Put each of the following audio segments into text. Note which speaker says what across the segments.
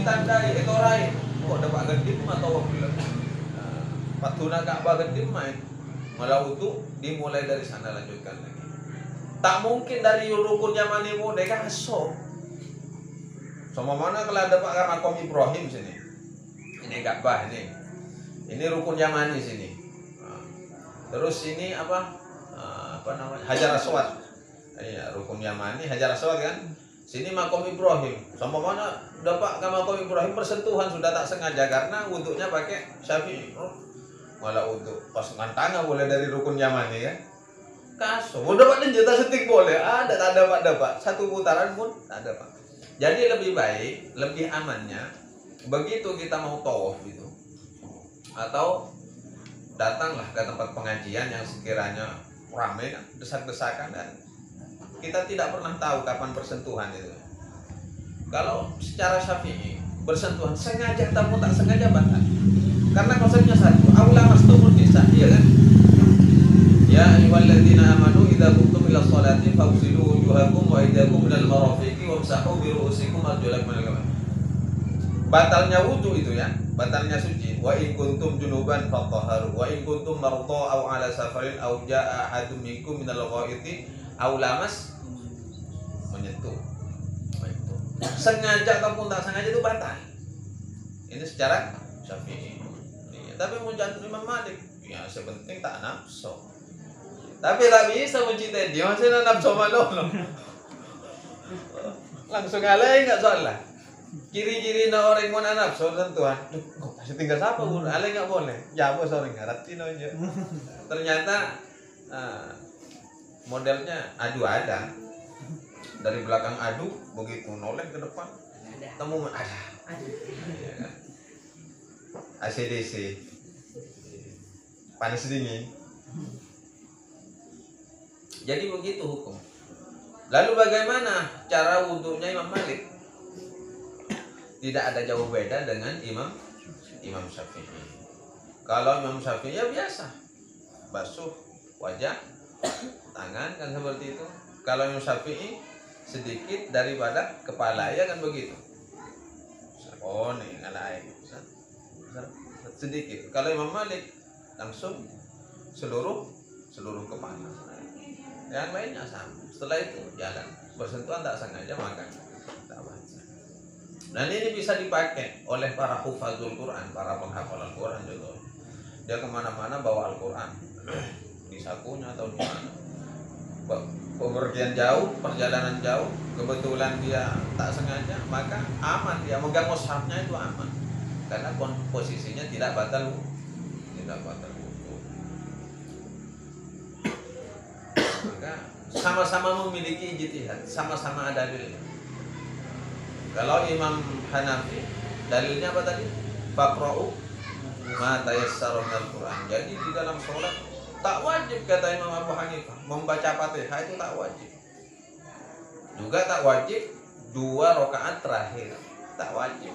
Speaker 1: ditandai itu lain. Kok dapat gendim atau belum? Patuna Ka'bah gendim main. Malah wudu dimulai dari sana lanjutkan lagi. Tak mungkin dari rukun Yamani mu deka aso. Sama mana kalau ada Pak Makom Ibrahim sini. Ini Ka'bah ini. Ini rukun Yamani sini. Terus ini apa namanya? Hajar Aswad. Iya, rukun Yamani Hajar Aswad kan. Sini Makom Ibrahim. Sama mana dapat ke Makom Ibrahim bersentuhan sudah tak sengaja karena wuduknya pakai Syafi'i. Malah wuduk pas tangan boleh dari rukun Yamani ya. Kaso, mau dapat juta setik boleh. Ada tak dapat. Satu putaran pun tak dapat. Jadi lebih baik, lebih amannya begitu kita mau tawaf gitu. Atau datanglah ke tempat pengajian yang sekiranya ramai kan, desak-desakan dan kita tidak pernah tahu kapan bersentuhan itu. Kalau secara Syafi'i bersentuhan sengaja ataupun tak sengaja batal. Karena konsepnya satu, aula mastumul nisa, iya kan? Ya ayyuhalladzina amanu idza qumtum ila sholati faghsilu wujuhakum wa aydiyakum ilal marafiqi wamsahu bi ru'usikum arjulakum ilal ka'bayn. Batalnya wudu itu ya, batalnya suci. Wa in kuntum junuban fatahharu wa in kuntum marḍā aw 'ala safarin aw jaa'a ahadun minkum minal ghaiti aw lamas menyentuh. Sengaja ataupun tak sengaja itu batal. Ini secara Syafi'i. Ya, tapi muncul Imam Malik, ya sepenting tak nafsu. Tapi tak bisa mencintai dia masih nafsu malu. Langsung alay enggak salah. Ciri-ciri orang mau nafsu sentuhan. Masih tinggal siapa pun alay enggak boleh. Ya bos orang ngerti aja. Ternyata modelnya adu ada. Dari belakang adu begitu noleh ke depan temu ada. Ya kan? ACDC panas dingin. Jadi begitu hukum. Lalu bagaimana cara wudhunya Imam Malik? Tidak ada jauh beda dengan Imam Syafi'i. Kalau Imam Syafi'i ya biasa basuh wajah, tangan kan seperti itu. Kalau Imam Syafi'i sedikit daripada kepala ya kan begitu. Oh nih air sedikit. Kalau Imam Malik langsung seluruh kepala. Yang lainnya sama. Setelah itu jalan bersentuhan tak sengaja maka tak baca. Dan ini bisa dipakai oleh para hufazul Quran, para penghafal Al-Quran juga. Dia kemana-mana bawa Al-Quran di sakunya atau di mana. Pemergian jauh, perjalanan jauh, kebetulan dia tak sengaja, maka aman, dia megang mushafnya itu aman, karena posisinya tidak batal wudu. Maka sama-sama memiliki ijtihad, sama-sama ada dalilnya. Kalau Imam Hanafi dalilnya apa tadi? Faqra'u ma tayassara minal Qur'an. Jadi di dalam sholat tak wajib kata Imam Abu Hanifah membaca Fatihah itu tak wajib. Juga tak wajib 2 rakaat terakhir. Tak wajib.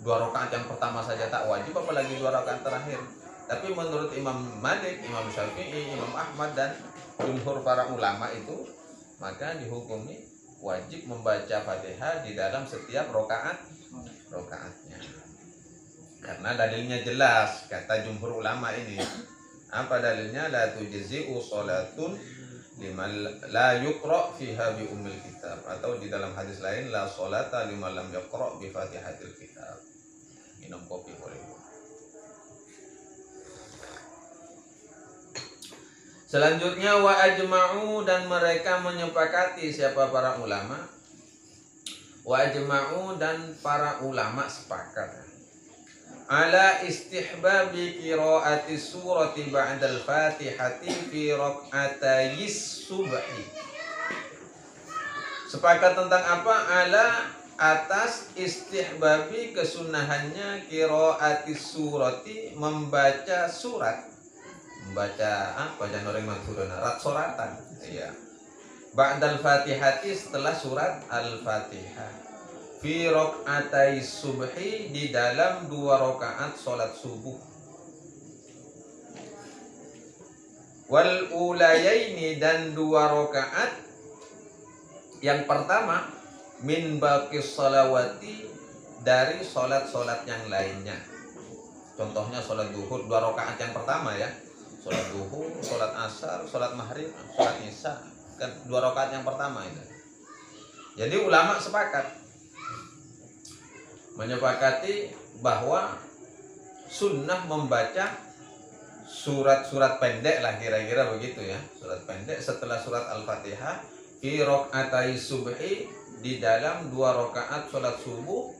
Speaker 1: 2 rakaat yang pertama saja tak wajib apalagi 2 rakaat terakhir. Tapi menurut Imam Malik, Imam Syafi'i, Imam Ahmad dan jumhur para ulama itu maka dihukumi wajib membaca Fatihah di dalam setiap rakaatnya. Karena dalilnya jelas kata jumhur ulama ini. Apa dalilnya? La tujzi'u salatun liman la yuqra fiha bi ummil kitab, atau di dalam hadis lain la salata liman lam yaqra bi fatihatil kitab. Minum kopi boleh. Selanjutnya wa ajma'u, dan mereka menyepakati, siapa para ulama? Wa ajma'u, dan para ulama sepakat ala istihbabi qiraati surati ba'dal fatihati fi rak'atayis subhi. Sepakat tentang apa? Ala atas istihbabi, kesunahannya, qiraati surati, membaca surat. Membaca apa? Jangan orang maksudnya suratan. Iya. Ba'dal fatihati, setelah surat al-Fatihah. Fi rak'atai subhi, di dalam 2 rakaat salat subuh. Wal ulayaini, dan 2 rakaat yang pertama min baqis salawati, dari sholat-sholat yang lainnya. Contohnya sholat duhur 2 rakaat yang pertama ya. Sholat duhur, sholat asar, sholat maghrib, sholat isya, kan 2 rakaat yang pertama itu. Jadi ulama menyepakati bahwa sunnah membaca surat-surat pendek lah, kira-kira begitu ya, surat pendek setelah surat Al-Fatihah fi raq'atai subhi, di dalam 2 rakaat sholat subuh,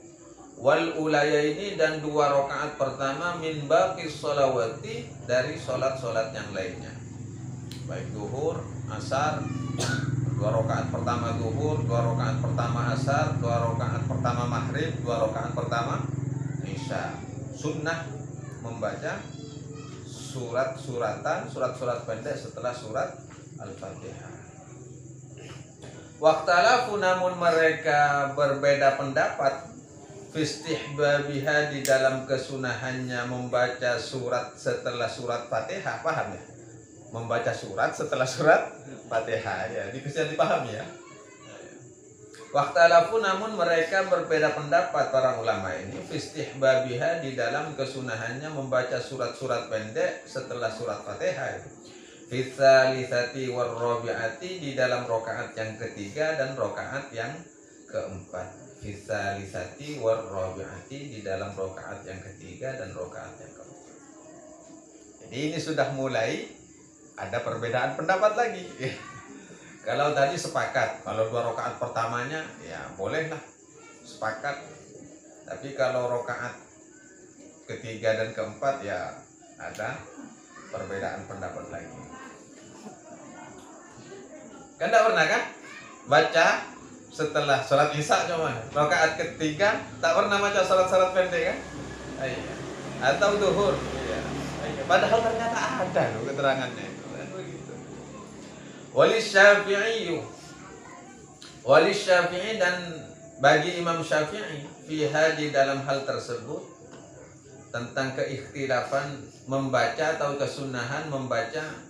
Speaker 1: wal ulayaini, dan 2 rakaat pertama min baqis sholawati, dari sholat-sholat yang lainnya, baik duhur, asar, 2 rakaat pertama duhur, 2 rakaat pertama asar, 2 rakaat pertama maghrib, 2 rakaat pertama isya. Sunnah membaca surat-surat pendek setelah surat Al-Fatihah. Waqtalafu, namun mereka berbeda pendapat, fistihbabiha, di dalam kesunahannya membaca surat setelah surat Fatihah. Paham ya? Membaca surat setelah surat Fatihah ya, bisa dipahami ya. Waqtalafu, namun mereka berbeda pendapat para ulama ini, fistihbabiha, di dalam kesunahannya membaca surat-surat pendek setelah surat Fatihah. Fitsalisati warrabi'ati, di dalam rakaat yang ketiga dan rakaat yang keempat. Fitsalisati warrabi'ati, di dalam rakaat yang ketiga dan rakaat yang keempat. Jadi ini sudah mulai ada perbedaan pendapat lagi. Kalau tadi sepakat, kalau 2 rakaat pertamanya ya bolehlah, sepakat. Tapi kalau rakaat ketiga dan keempat ya ada perbedaan pendapat lagi. Kan tidak pernah kan baca setelah sholat isya, cuma rakaat ketiga tak pernah baca sholat pendek kan? Iya. Atau duhur. Iya. Padahal ternyata ada loh keterangannya itu. Wali Syafi'i, dan bagi Imam Syafi'i, fiha, di dalam hal tersebut, tentang keikhtilafan membaca atau kesunahan membaca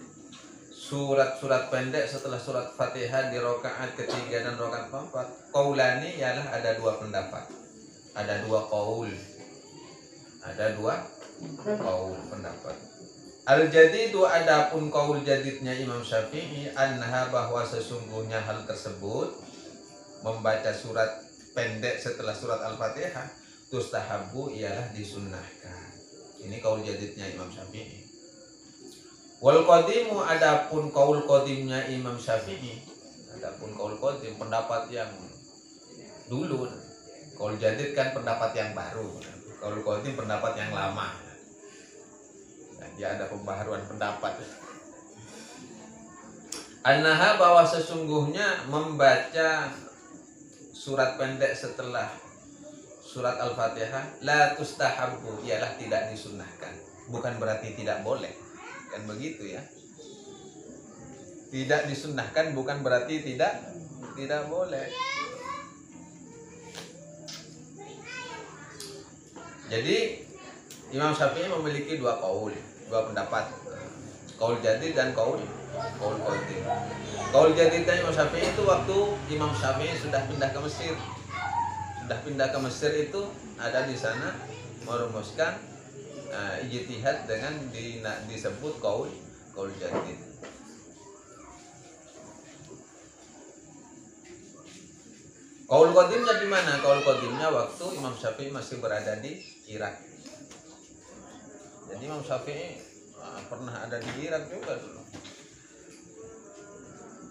Speaker 1: surat-surat pendek setelah surat Fatihah di rakaat ketiga dan rakaat keempat. Qaulani, ialah ada 2 pendapat, ada 2 qaul, pendapat. Al-jadidu, adapun qaul jadidnya Imam Syafi'i, anha, bahwa sesungguhnya hal tersebut, membaca surat pendek setelah surat Al-Fatihah, tustahabu, ialah disunnahkan. Ini qaul jadidnya Imam Syafi'i. Wal qadimu, adapun qaul qadimnya Imam Syafi'i, adapun qaul qadim, pendapat yang dulu. Qaul jadid kan pendapat yang baru, qaul qadim pendapat yang lama. Ya, ada pembaharuan pendapat. Annaha, bahwa sesungguhnya membaca surat pendek setelah surat Al-Fatihah la tustahabbu, ialah tidak disunnahkan. Bukan berarti tidak boleh, kan begitu ya. Tidak disunnahkan bukan berarti tidak boleh. Jadi Imam Syafi'i memiliki 2 qaul, 2 pendapat, qaul jadid dan qaul qadim. Qaul jadid dan Imam Syafi'i itu waktu Imam Syafi'i sudah pindah ke Mesir. Itu ada di sana merumuskan ijtihad dengan disebut qaul jadid. Qaul qadimnya di mana? Qaul qadimnya waktu Imam Syafi'i masih berada di Irak. Jadi Imam Syafi'i pernah ada di Irak juga dulu.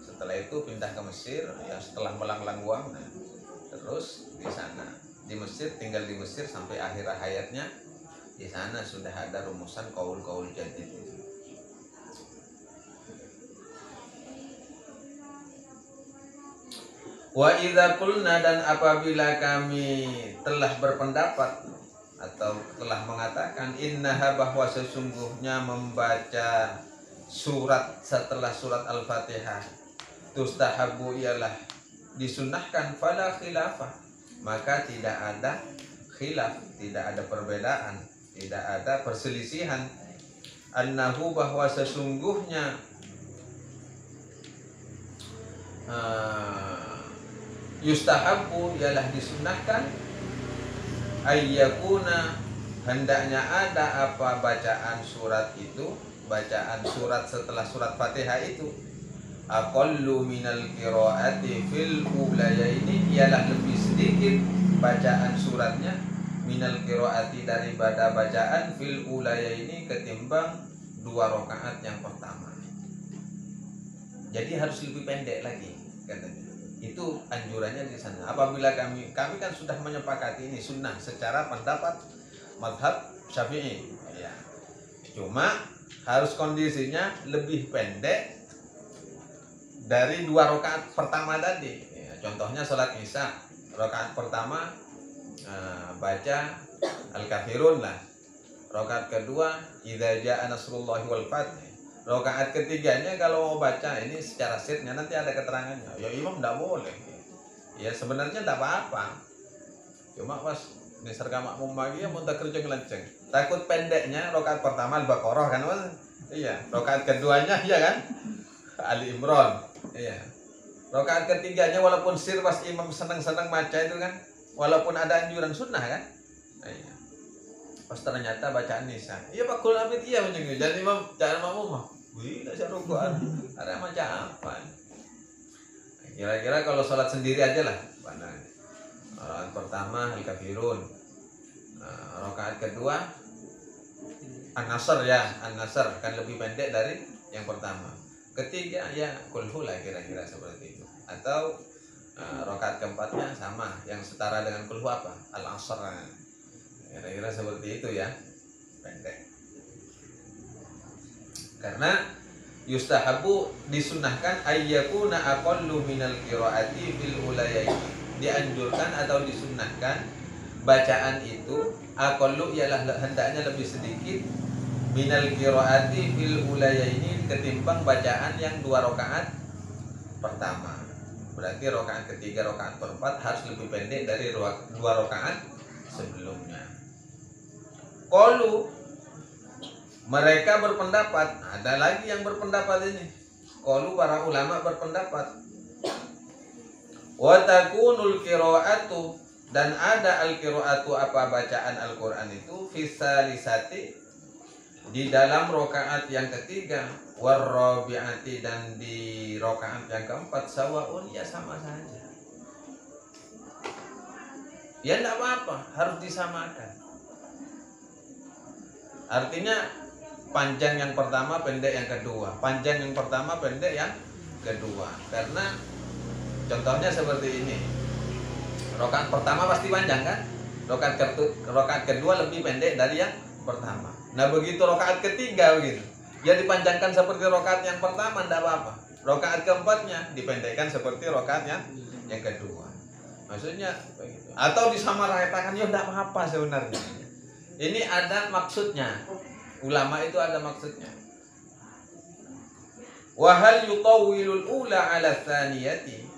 Speaker 1: Setelah itu pindah ke Mesir, ya setelah melanglang uang, terus di sana di Mesir, tinggal di Mesir sampai akhir hayatnya. Di sana sudah ada rumusan qaul jadid. Wa idza qulna, dan apabila kami telah berpendapat atau telah mengatakan, innaha, bahwa sesungguhnya membaca surat setelah surat Al-Fatihah tustahabu, ialah disunnahkan, fala khilafah, maka tidak ada khilaf, tidak ada perbedaan, tidak ada perselisihan. Annahu, bahwa sesungguhnya yustahabu, ialah disunnahkan, ayyakuna, hendaknya ada apa bacaan surat itu, bacaan surat setelah surat Fatihah itu, aqallu minal qiraati fil ulayaini, ialah lebih sedikit bacaan suratnya, minal qiraati, daripada bacaan fil ulayaini, ketimbang 2 rakaat yang pertama. Jadi harus lebih pendek lagi katanya. Itu anjurannya di sana. Apabila kami kan sudah menyepakati ini sunnah secara pendapat mazhab Syafi'i ya. Cuma harus kondisinya lebih pendek dari 2 rakaat pertama tadi ya. Contohnya sholat Isya, rakaat pertama baca Al-Kafirun lah, rakaat kedua idza jaa nasrullahi wal fath, rakaat ketiganya kalau mau baca ini secara sirnya nanti ada keterangannya. Ya imam tidak boleh ya, sebenarnya tidak apa-apa, cuma pas diserga makmum lagi ya mau kerja ngelenceng, takut pendeknya rakaat pertama Al-Baqarah kan mas, iya, rakaat keduanya ya kan Ali Imran, iya, rakaat ketiganya walaupun sir pas imam senang-senang baca itu kan, walaupun ada anjuran sunnah kan, iya. Pas ternyata bacaan Nisa, iya Pak Kul Amit iya macam itu, jadi imam jangan makmum mah, wih tidak rukuan, ada macam apa? Kira-kira kalau sholat sendiri aja lah, mana? Rakaat pertama Al-Kafirun, rakaat kedua An-Nasr ya, An-Nasr kan lebih pendek dari yang pertama. Ketiga ya Kulhu lah kira-kira seperti itu. Atau rakaat keempatnya sama, yang setara dengan Kulhu apa? Al-Asr. Kira-kira seperti itu ya, pendek. Karena yustahabu, disunnahkan ayyakuna aqallu minal qiraati fil ulayaini, dianjurkan atau disunnahkan bacaan itu aqallu ialah hendaknya lebih sedikit minal qiraati fil ulayaini, ketimbang bacaan yang 2 rakaat pertama. Berarti rakaat ketiga, rakaat keempat harus lebih pendek dari 2 rakaat sebelumnya. Qalu, mereka berpendapat, ada lagi yang berpendapat ini. Qalu, para ulama berpendapat, wa takunul qiraatu, dan ada al-qiraatu apa bacaan Al-Qur'an itu fisalisati, di dalam rakaat yang ketiga, warrabi'ati, dan di rakaat yang keempat, sawaun, ya sama saja. Ya enggak apa-apa, harus disamakan. Artinya panjang yang pertama, pendek yang kedua, panjang yang pertama, pendek yang kedua. Karena contohnya seperti ini, rakaat pertama pasti panjang kan, rakaat kedua lebih pendek dari yang pertama. Nah begitu rakaat ketiga begitu, ya dipanjangkan seperti rakaat yang pertama, tidak apa-apa. Rakaat keempatnya dipendekkan seperti rakaat yang kedua. Maksudnya begitu. Atau disamaratakan, ya tidak apa-apa sebenarnya. Ini ada maksudnya, ulama itu ada maksudnya. Wahal yutawwilul ula ala tsaniyati,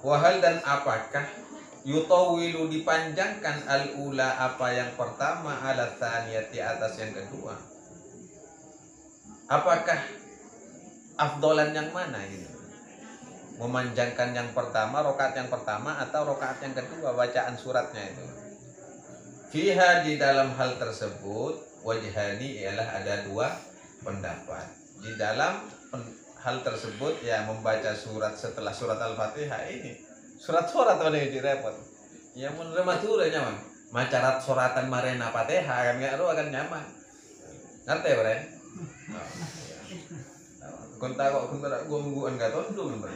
Speaker 1: wahal, dan apakah yutawwilu, dipanjangkan al-ula apa yang pertama, ala tsaniyati atas yang kedua. Apakah afdolan yang mana gitu? Memanjangkan yang pertama, rakaat yang pertama, atau rakaat yang kedua bacaan suratnya itu. Fiha, di dalam hal tersebut, wajhani, ialah ada 2 pendapat. Di dalam hal tersebut ya, membaca surat setelah surat Al-Fatihah ini, surat-surat mana yang repot. Ya menurut maturnya nyaman. Macarat suratan marena Fatihah kan enggak akan nyaman. Ngerti bre? Kontak kok kontak gua enggak tahu dulu bre.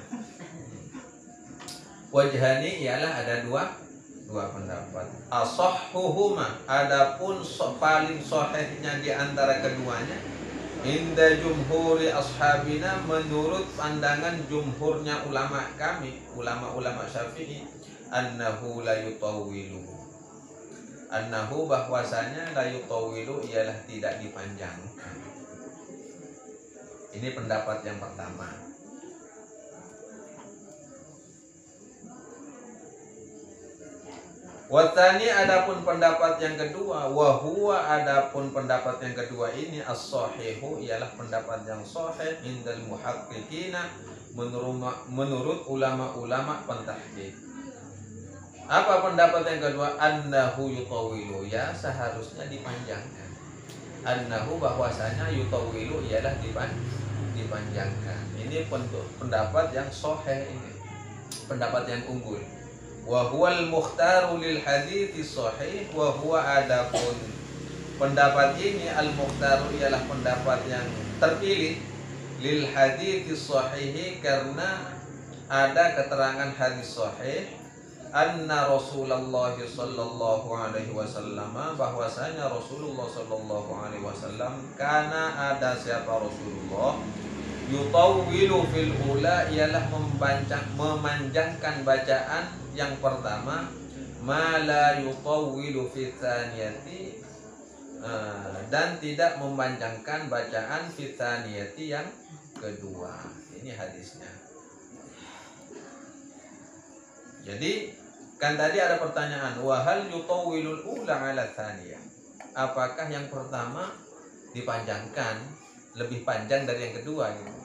Speaker 1: Wajhani ialah ada 2 pendapat. Ashahhuhuma, adapun paling sahihnya di antara keduanya, inda jumhuri ashabina, menurut pandangan jumhurnya ulama kami, ulama-ulama Syafi'i, annahu la yutawwilu, annahu, bahwasanya la yutawwilu ialah tidak dipanjangkan. Ini pendapat yang pertama. Watani, adapun pendapat yang kedua, wahwa, adapun pendapat yang kedua ini, as-sahihu, ialah pendapat yang sahih indal muhaqqiqina, menurut ulama-ulama pentahqiq. Apa pendapat yang kedua? Annahu yutawilu, ya seharusnya dipanjangkan. Annahu bahwasanya yutawilu ialah dipanjangkan. Ini pendapat yang sahih ini. Pendapat yang unggul. Wa huwal mukhtaru lil hadits sahih wa huwa adapun. Pendapat ini al-mukhtaru ialah pendapat yang terpilih lil hadits sahih karena ada keterangan hadis sahih anna Rasulullah sallallahu alaihi wasallam, bahwasanya Rasulullah sallallahu alaihi wasallam karena ada siapa Rasulullah yutawwilu fil ula ialah memanjangkan bacaan yang pertama, ma la yutawwilu fi tsaniyati, dan tidak memanjangkan bacaan fi tsaniyati yang kedua. Ini hadisnya. Jadi kan tadi ada pertanyaan, wa hal yutawwilul ula ala tsaniyah, apakah yang pertama dipanjangkan lebih panjang dari yang kedua gitu.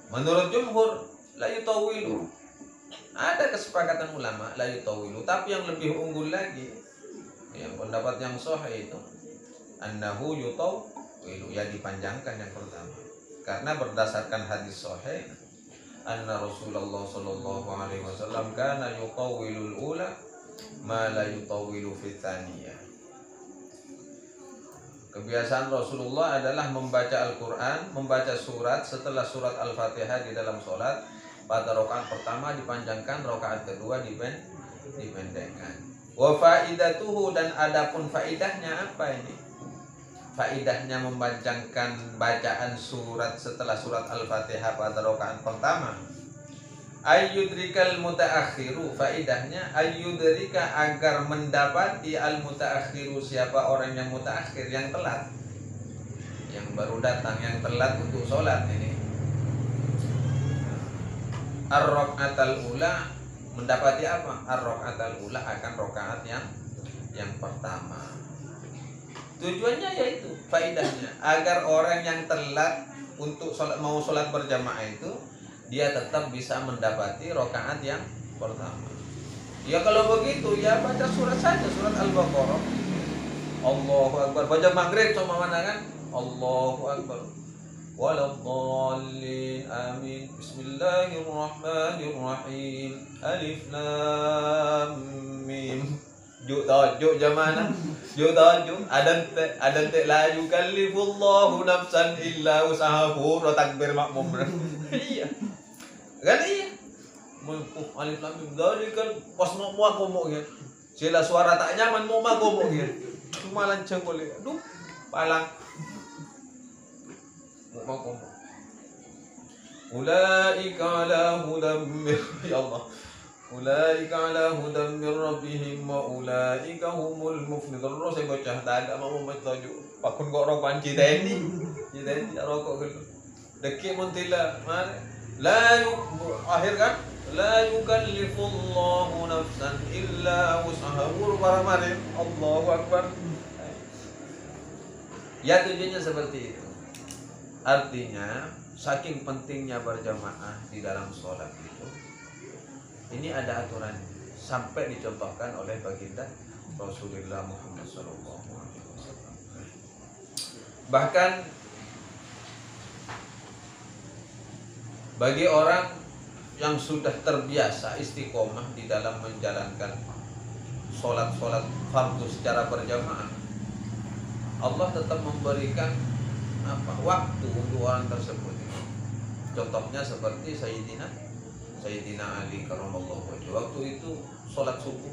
Speaker 1: Menurut jumhur la yutawwilu, ada kesepakatan ulama la yutawwilu, tapi yang lebih unggul lagi yang pendapat yang sahih itu annahu yutawwilu, ya dipanjangkan yang pertama, karena berdasarkan hadis sahih anna Rasulullah sallallahu alaihi wasallam kana yutawwilul ula ma la yutawwilu fi tsaniyah. Kebiasaan Rasulullah adalah membaca Al-Qur'an, membaca surat setelah surat Al-Fatihah di dalam sholat. Pada rakaat pertama dipanjangkan, rakaat kedua dipendekkan. Wa faidatuhu, dan adapun faidahnya apa ini? Faidahnya mempanjangkan bacaan surat setelah surat Al-Fatihah pada rakaat pertama. Ayyudrikal mutaakhiru, faidahnya ayyudrika, agar mendapati al mutaakhiru, siapa orang yang mutaakhir, yang telat, yang baru datang, yang telat untuk sholat ini. Ar-raka'atal ula, mendapati apa? Ar-raka'atal ula akan rakaat yang pertama. Tujuannya yaitu faidahnya agar orang yang telat untuk mau sholat berjamaah itu dia tetap bisa mendapati rakaat yang pertama. Ya kalau begitu ya baca surat saja, surat Al-Baqarah. Allahu Akbar. Baca maghrib sama mana kan? Allahu Akbar. Waladhdallin, amin. Bismillahirrahmanirrahim. Alif lam mim. Juk jamana. Juk adan te la yukallifullahu nafsan illa usahaha. Ro takbir makmum. Iya. Kan iya. Alif lam mim. Dari kan pas mau ngomong ya. Sila suara tak nyaman mau ngomong ya. Cuma lancang boleh. Aduh, palang. Mau ngomong. Ulaika ala hudam ya Allah. Ulaika ala hudam min rabbihim wa ulaika humul muflihun. Terus saya baca tak ada mau baca tajuk. Pakun kok rokokan kita ini. Kita ini rokok gitu. Dekik muntila mana? La akhir kan? La yukallifullahu nafsan illa wus'aha. Para mari Allahu Akbar. Ya tujuannya seperti itu. Artinya saking pentingnya berjamaah di dalam sholat itu, ini ada aturan sampai dicontohkan oleh baginda Rasulullah Muhammad SAW. Bahkan bagi orang yang sudah terbiasa istiqomah di dalam menjalankan sholat-sholat fardu secara berjamaah, Allah tetap memberikan waktu untuk orang tersebut. Contohnya seperti Sayyidina Ali karramallahu wajhahu. Waktu itu sholat subuh,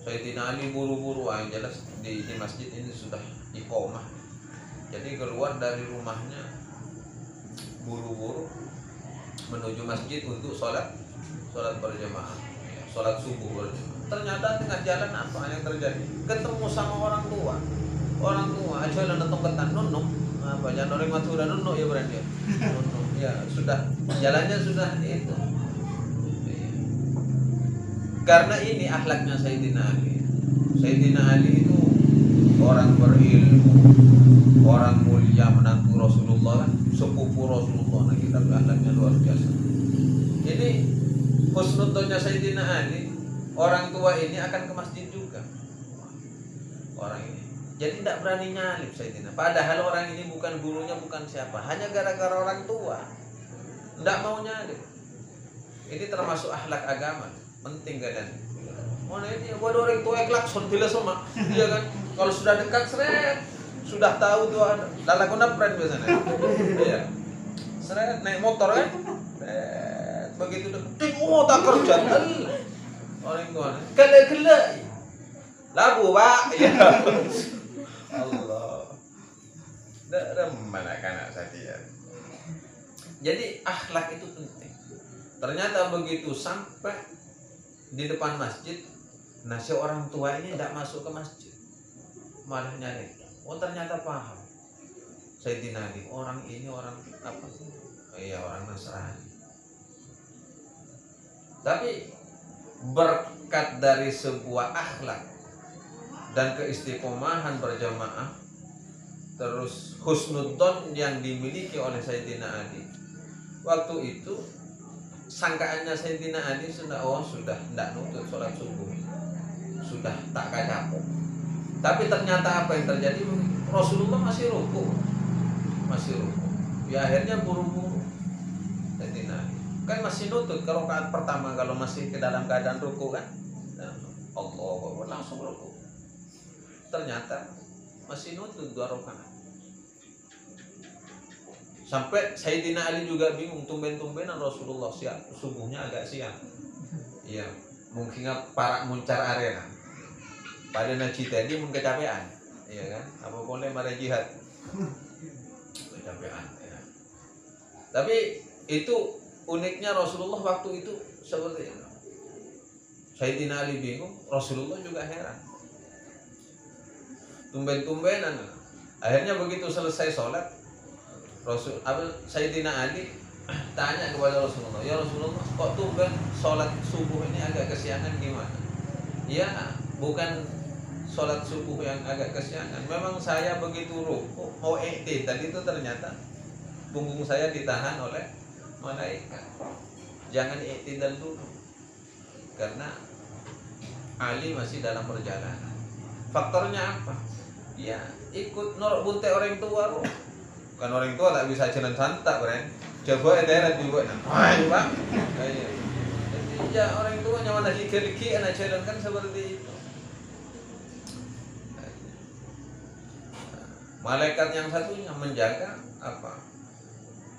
Speaker 1: Sayyidina Ali buru-buru, yang jelas di masjid ini sudah iqomah. Jadi keluar dari rumahnya buru-buru menuju masjid untuk sholat berjamaah, sholat subuh berjamaah. Ternyata tengah jalan apa yang terjadi? Ketemu sama orang tua aja lah datang ke tanun apa jangan orang matu dan nunuk ya berarti ya sudah jalannya sudah itu. Karena ini akhlaknya Sayyidina Ali itu orang berilmu, orang mulia, menantu Rasulullah kan, sepupu Rasulullah. Nah, kita akhlaknya luar biasa. Ini husnudzonnya Sayyidina Ali, orang tua ini akan ke masjid juga. Orang ini. Jadi tidak berani nyalip Sayyidina. Padahal orang ini bukan gurunya, bukan siapa. Hanya gara-gara orang tua. Tidak mau nyalip. Ini termasuk akhlak agama. Penting kadang. Mana ini? Waduh, orang tua klakson bila sama. Iya kan? Kalau sudah dekat seret, sudah tahu tuh ada. Lalakuna friend biasanya. Iya. Seret naik motor kan? Begitu dekat. Tak kerja. Orang tua. Kele. Labu, Pak. Ya. Allah. Mana kanak saya. Jadi akhlak itu penting. Ternyata begitu sampai di depan masjid, nah si orang tua ini tidak masuk ke masjid, malah nyari. Oh ternyata paham. Sayyidina Ali, orang ini orang apa sih? Oh, iya orang Nasrani. Tapi berkat dari sebuah akhlak dan keistiqomahan berjamaah, terus husnudzon yang dimiliki oleh Sayyidina Ali, waktu itu sangkaannya Sayyidina Ali sudah tidak nutut sholat subuh, sudah tak kapok. Tapi ternyata apa yang terjadi? Rasulullah masih ruku. Ya akhirnya buru-buru Sayyidina Ali kan masih nutut ke rakaat pertama kalau masih ke dalam keadaan ruku kan. Allah langsung ruku. Ternyata masih nutut 2 rakaat. Sampai Sayyidina Ali juga bingung, tumben-tumbenan Rasulullah siap, subuhnya agak siang. Iya, mungkin para muncar arena. Pada naci tadi mungkin kecapean, iya kan? Apa boleh marah jihad? Kecapean. Ya. Tapi itu uniknya Rasulullah waktu itu seperti itu. Sayyidina Ali bingung, Rasulullah juga heran. Tumben-tumbenan. Akhirnya begitu selesai sholat, Sayyidina Ali tanya kepada Rasulullah, ya Rasulullah, kok tumben sholat subuh ini agak kesiangan gimana? Ya, bukan sholat subuh yang agak kesiangan. Memang saya begitu ruku mau tadi itu ternyata punggung saya ditahan oleh malaikat. Jangan i'tidal dulu, karena Ali masih dalam perjalanan. Faktornya apa? Ya, ikut norok bunte orang tua loh. Kan orang tua tak bisa jalan santak, Bren. Coba daerah juga nah. Bang. Jadi ya orang tua nyaman lagi anak jalan kan seperti itu. Malaikat yang satunya menjaga apa?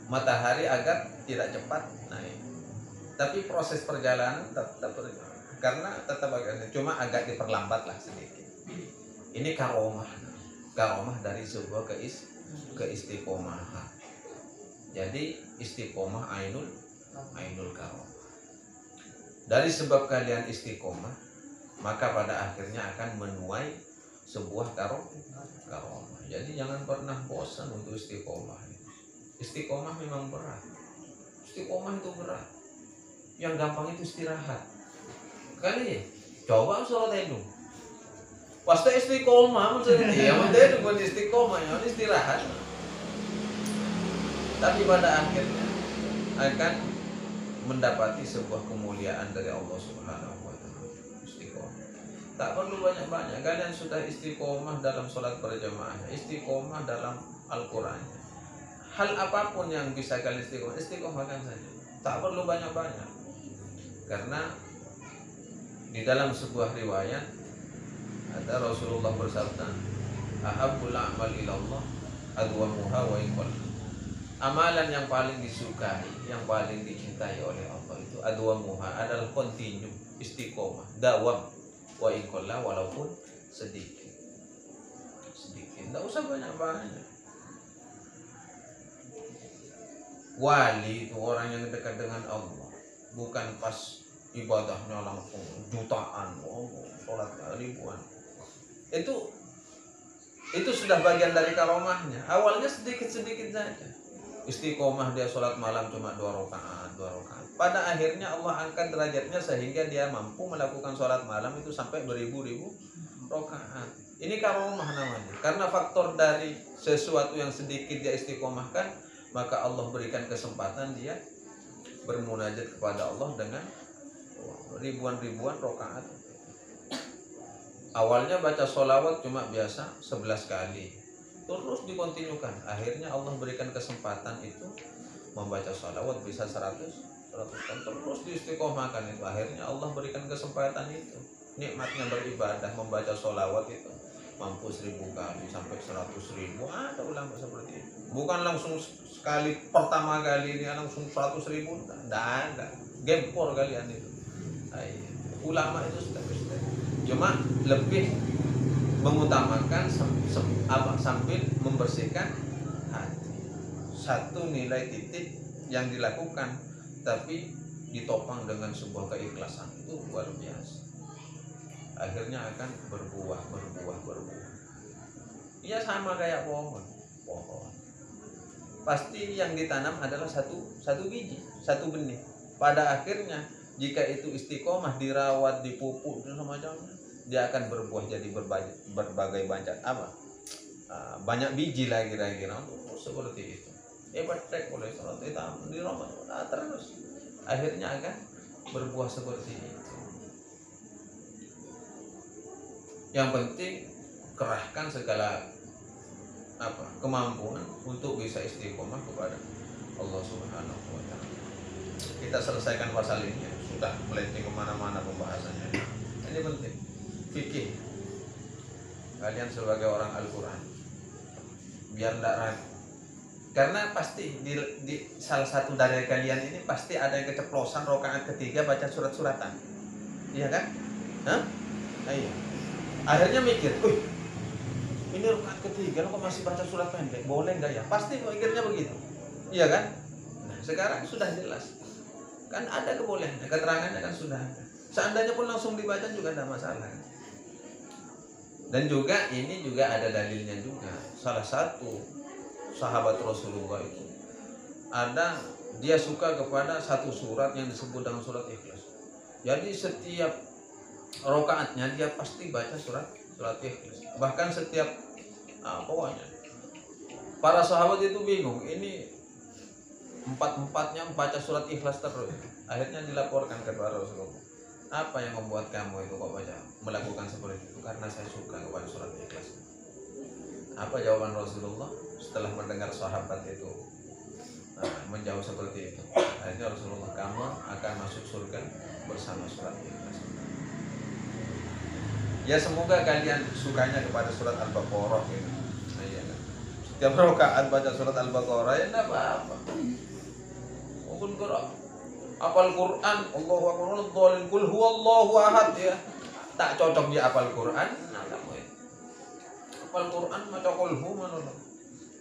Speaker 1: Matahari agar tidak cepat naik. Tapi proses perjalanan tetap berjalan. Karena tetap cuma agak diperlambat lah sedikit. Ini karomah dari sebuah keistiqomahan. Jadi istiqomah ainul karomah. Dari sebab kalian istiqomah, maka pada akhirnya akan menuai sebuah karomah. Jadi jangan pernah bosan untuk istiqomah. Istiqomah memang berat. Istiqomah itu berat. Yang gampang itu istirahat. Kali coba sholat itu. Pasti istiqomah maksudnya. Ya maksudnya bukan istiqomah, ya istirahat. Tapi pada akhirnya akan mendapati sebuah kemuliaan dari Allah Subhanahu wa taala. Istiqomah. Tak perlu banyak-banyak. Kalian sudah istiqomah dalam sholat berjamaah, istiqomah dalam Al-Qur'an. Hal apapun yang bisa kalian istiqomahkan saja. Tak perlu banyak-banyak. Karena di dalam sebuah riwayat ada Rasulullah bersabda, ahabbul a'mal ilallah adwamuha wa iqall. Amalan yang paling disukai, yang paling dicintai oleh Allah itu adwamuha, adalah kontinu, istiqomah, dawam, wa iqalla, walaupun sedikit. Tidak usah banyak-banyak. Wali itu orang yang dekat dengan Allah, bukan pas ibadahnya langsung jutaan, sholat ribuan. Itu sudah bagian dari karomahnya. Awalnya sedikit-sedikit saja. Istiqomah dia sholat malam cuma 2 rakaat. Pada akhirnya Allah angkat derajatnya sehingga dia mampu melakukan sholat malam itu sampai beribu-ribu rakaat. Ini karomah namanya. Karena faktor dari sesuatu yang sedikit dia istiqomahkan, maka Allah berikan kesempatan dia bermunajat kepada Allah dengan ribuan-ribuan rakaat. Awalnya baca sholawat cuma biasa 11 kali, terus dikontinukan. Akhirnya Allah berikan kesempatan itu membaca sholawat bisa 100 kali, terus diistiqomahkan itu. Akhirnya Allah berikan kesempatan itu. Nikmatnya beribadah membaca sholawat itu mampu 1000 kali sampai 100.000. Ada ulama seperti itu. Bukan langsung sekali pertama kali ini langsung 100.000, tidak ada. Gempor kalian itu. Ulama itu sudah cuma lebih mengutamakan sambil membersihkan hati. Satu nilai titik yang dilakukan tapi ditopang dengan sebuah keikhlasan itu luar biasa. Akhirnya akan berbuah. Iya, sama kayak pohon. Pasti yang ditanam adalah satu biji, satu benih. Pada akhirnya jika itu istiqomah, dirawat, dipupuk dan semacamnya, dia akan berbuah jadi berbagai banyak biji lagi kira-kira. Seperti itu. Praktek oleh sholat di Ramadan terus. Akhirnya akan berbuah seperti itu. Yang penting kerahkan segala kemampuan untuk bisa istiqomah kepada Allah Subhanahu wa Ta'ala. Kita selesaikan pasal ini, sudah melenceng kemana-mana pembahasannya. Ini penting, fikih. Kalian sebagai orang Al-Quran, biar tidak ragu. Karena pasti di salah satu dari kalian ini pasti ada yang keceplosan rakaat ketiga baca surat-suratan, iya kan? Iya. Akhirnya mikir, ini rakaat ketiga kok masih baca surat pendek, boleh nggak ya? Pasti mikirnya begitu, iya kan? Nah, sekarang sudah jelas, kan ada kebolehannya, keterangannya kan sudah ada. Seandainya pun langsung dibaca juga tidak masalah. Dan juga ini juga ada dalilnya juga. Salah satu sahabat Rasulullah itu dia suka kepada satu surat yang disebut dengan surat Ikhlas. Jadi setiap rakaatnya dia pasti baca surat Ikhlas. Bahkan setiap pokoknya para sahabat itu bingung, ini empat-empatnya baca surat Ikhlas terus. Akhirnya dilaporkan kepada Rasulullah, apa yang membuat kamu itu kok melakukan seperti itu? Karena saya suka kepada surat Ikhlas. Apa jawaban Rasulullah setelah mendengar sahabat itu menjawab seperti itu? Akhirnya Rasulullah, kamu akan masuk surga bersama surat Ikhlas. Ya semoga kalian sukanya kepada surat Al-Baqarah gitu. Iya kan? Setiap rakaat baca surat Al-Baqarah ya enggak apa-apa. Mungkin kalau apal Quran, Allahu Akbar, Allahu Qul huwallahu ahad ya. Tak cocok dia apal Quran, nah kamu ya. Apal Quran maca qul hu mana.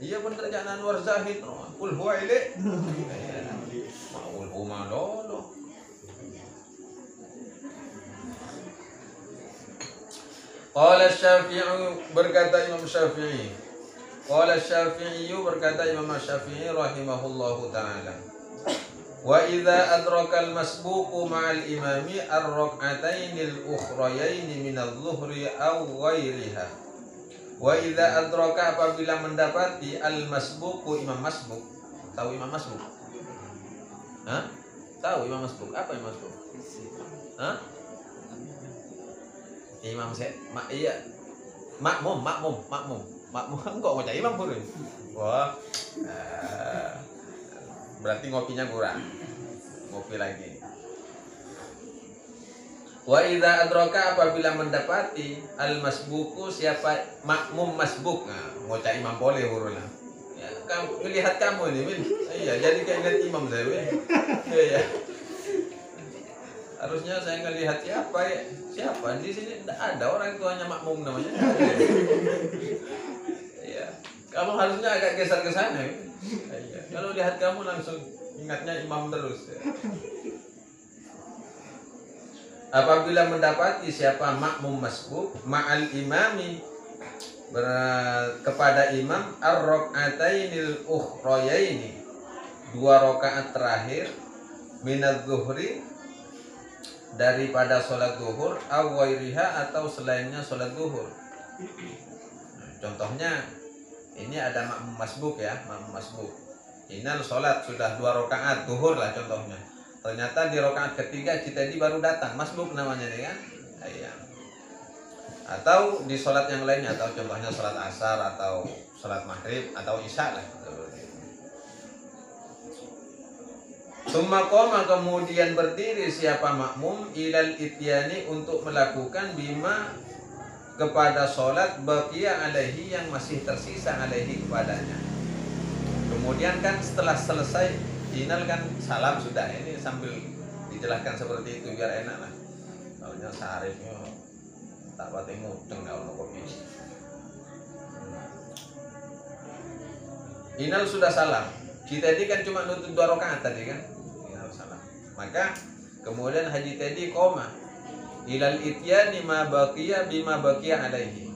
Speaker 1: Iya bener jangan Anwar Zahid, qul huwa ilaih. Qul hu mana. Qala Syafi'i, berkata Imam Syafi'i. Qala Syafi'i, berkata Imam Syafi'i rahimahullahu taala. Wa idza adraka al-masbuqu ma'al imami ar-rak'atayn al-ukhrayayn min adh-dhuhri aw ghairiha. Wa idza adraka, apabila mendapati al-masbuqu, imam masbuq. Tahu imam masbuq? Tahu imam masbuq? Apa imam masbuq? Imam makmum kok mau cari imam pun. Wah. Berarti ngopinya kurang. Ngopi lagi. Wa idza adraka, apabila mendapati al-masbuku, siapa makmum masbuk. Nah, mau cari imam boleh hurufnya. Ya, kamu melihat kamu ini, Min. Iya, jadi kayak ingat imam saya, Min. Iya. Harusnya saya ngelihat siapa ya? Siapa di sini? Tidak ada orang tuanya makmum namanya. Iya. Kamu harusnya agak geser ke sana. Ya? Iya. Kalau lihat kamu langsung ingatnya imam terus. Ya. Apabila mendapati siapa makmum masbuk ma'al imami, kepada imam ar-rak'atainil ukhrayaini, 2 rakaat terakhir, minadz zuhri, daripada sholat zuhur, aw ghairiha, atau selainnya sholat zuhur. Contohnya ini ada makmum masbuk ya, makmum masbuk. Ini sholat sudah 2 rakaat zuhur lah contohnya. Ternyata di rakaat ketiga kita ini baru datang, masbuk namanya nih kan. Iya. Atau di sholat yang lainnya, atau contohnya sholat asar atau sholat maghrib atau isya lah. Summa qoma, kemudian berdiri siapa makmum ilal ityani untuk melakukan bima kepada sholat baqiya alaihi yang masih tersisa alaihi kepadanya. Kemudian kan setelah selesai inal kan salam sudah, ini sambil dijelaskan seperti itu biar enak lah. Kalau sarifnya tak pati muteng kalau kopi. Inal sudah salam. Kita ini kan cuma nutup 2 rakaat tadi kan. Inal salam. Maka kemudian Haji Teddy koma ilal ityani ma baqiya bima baqiya alaihi.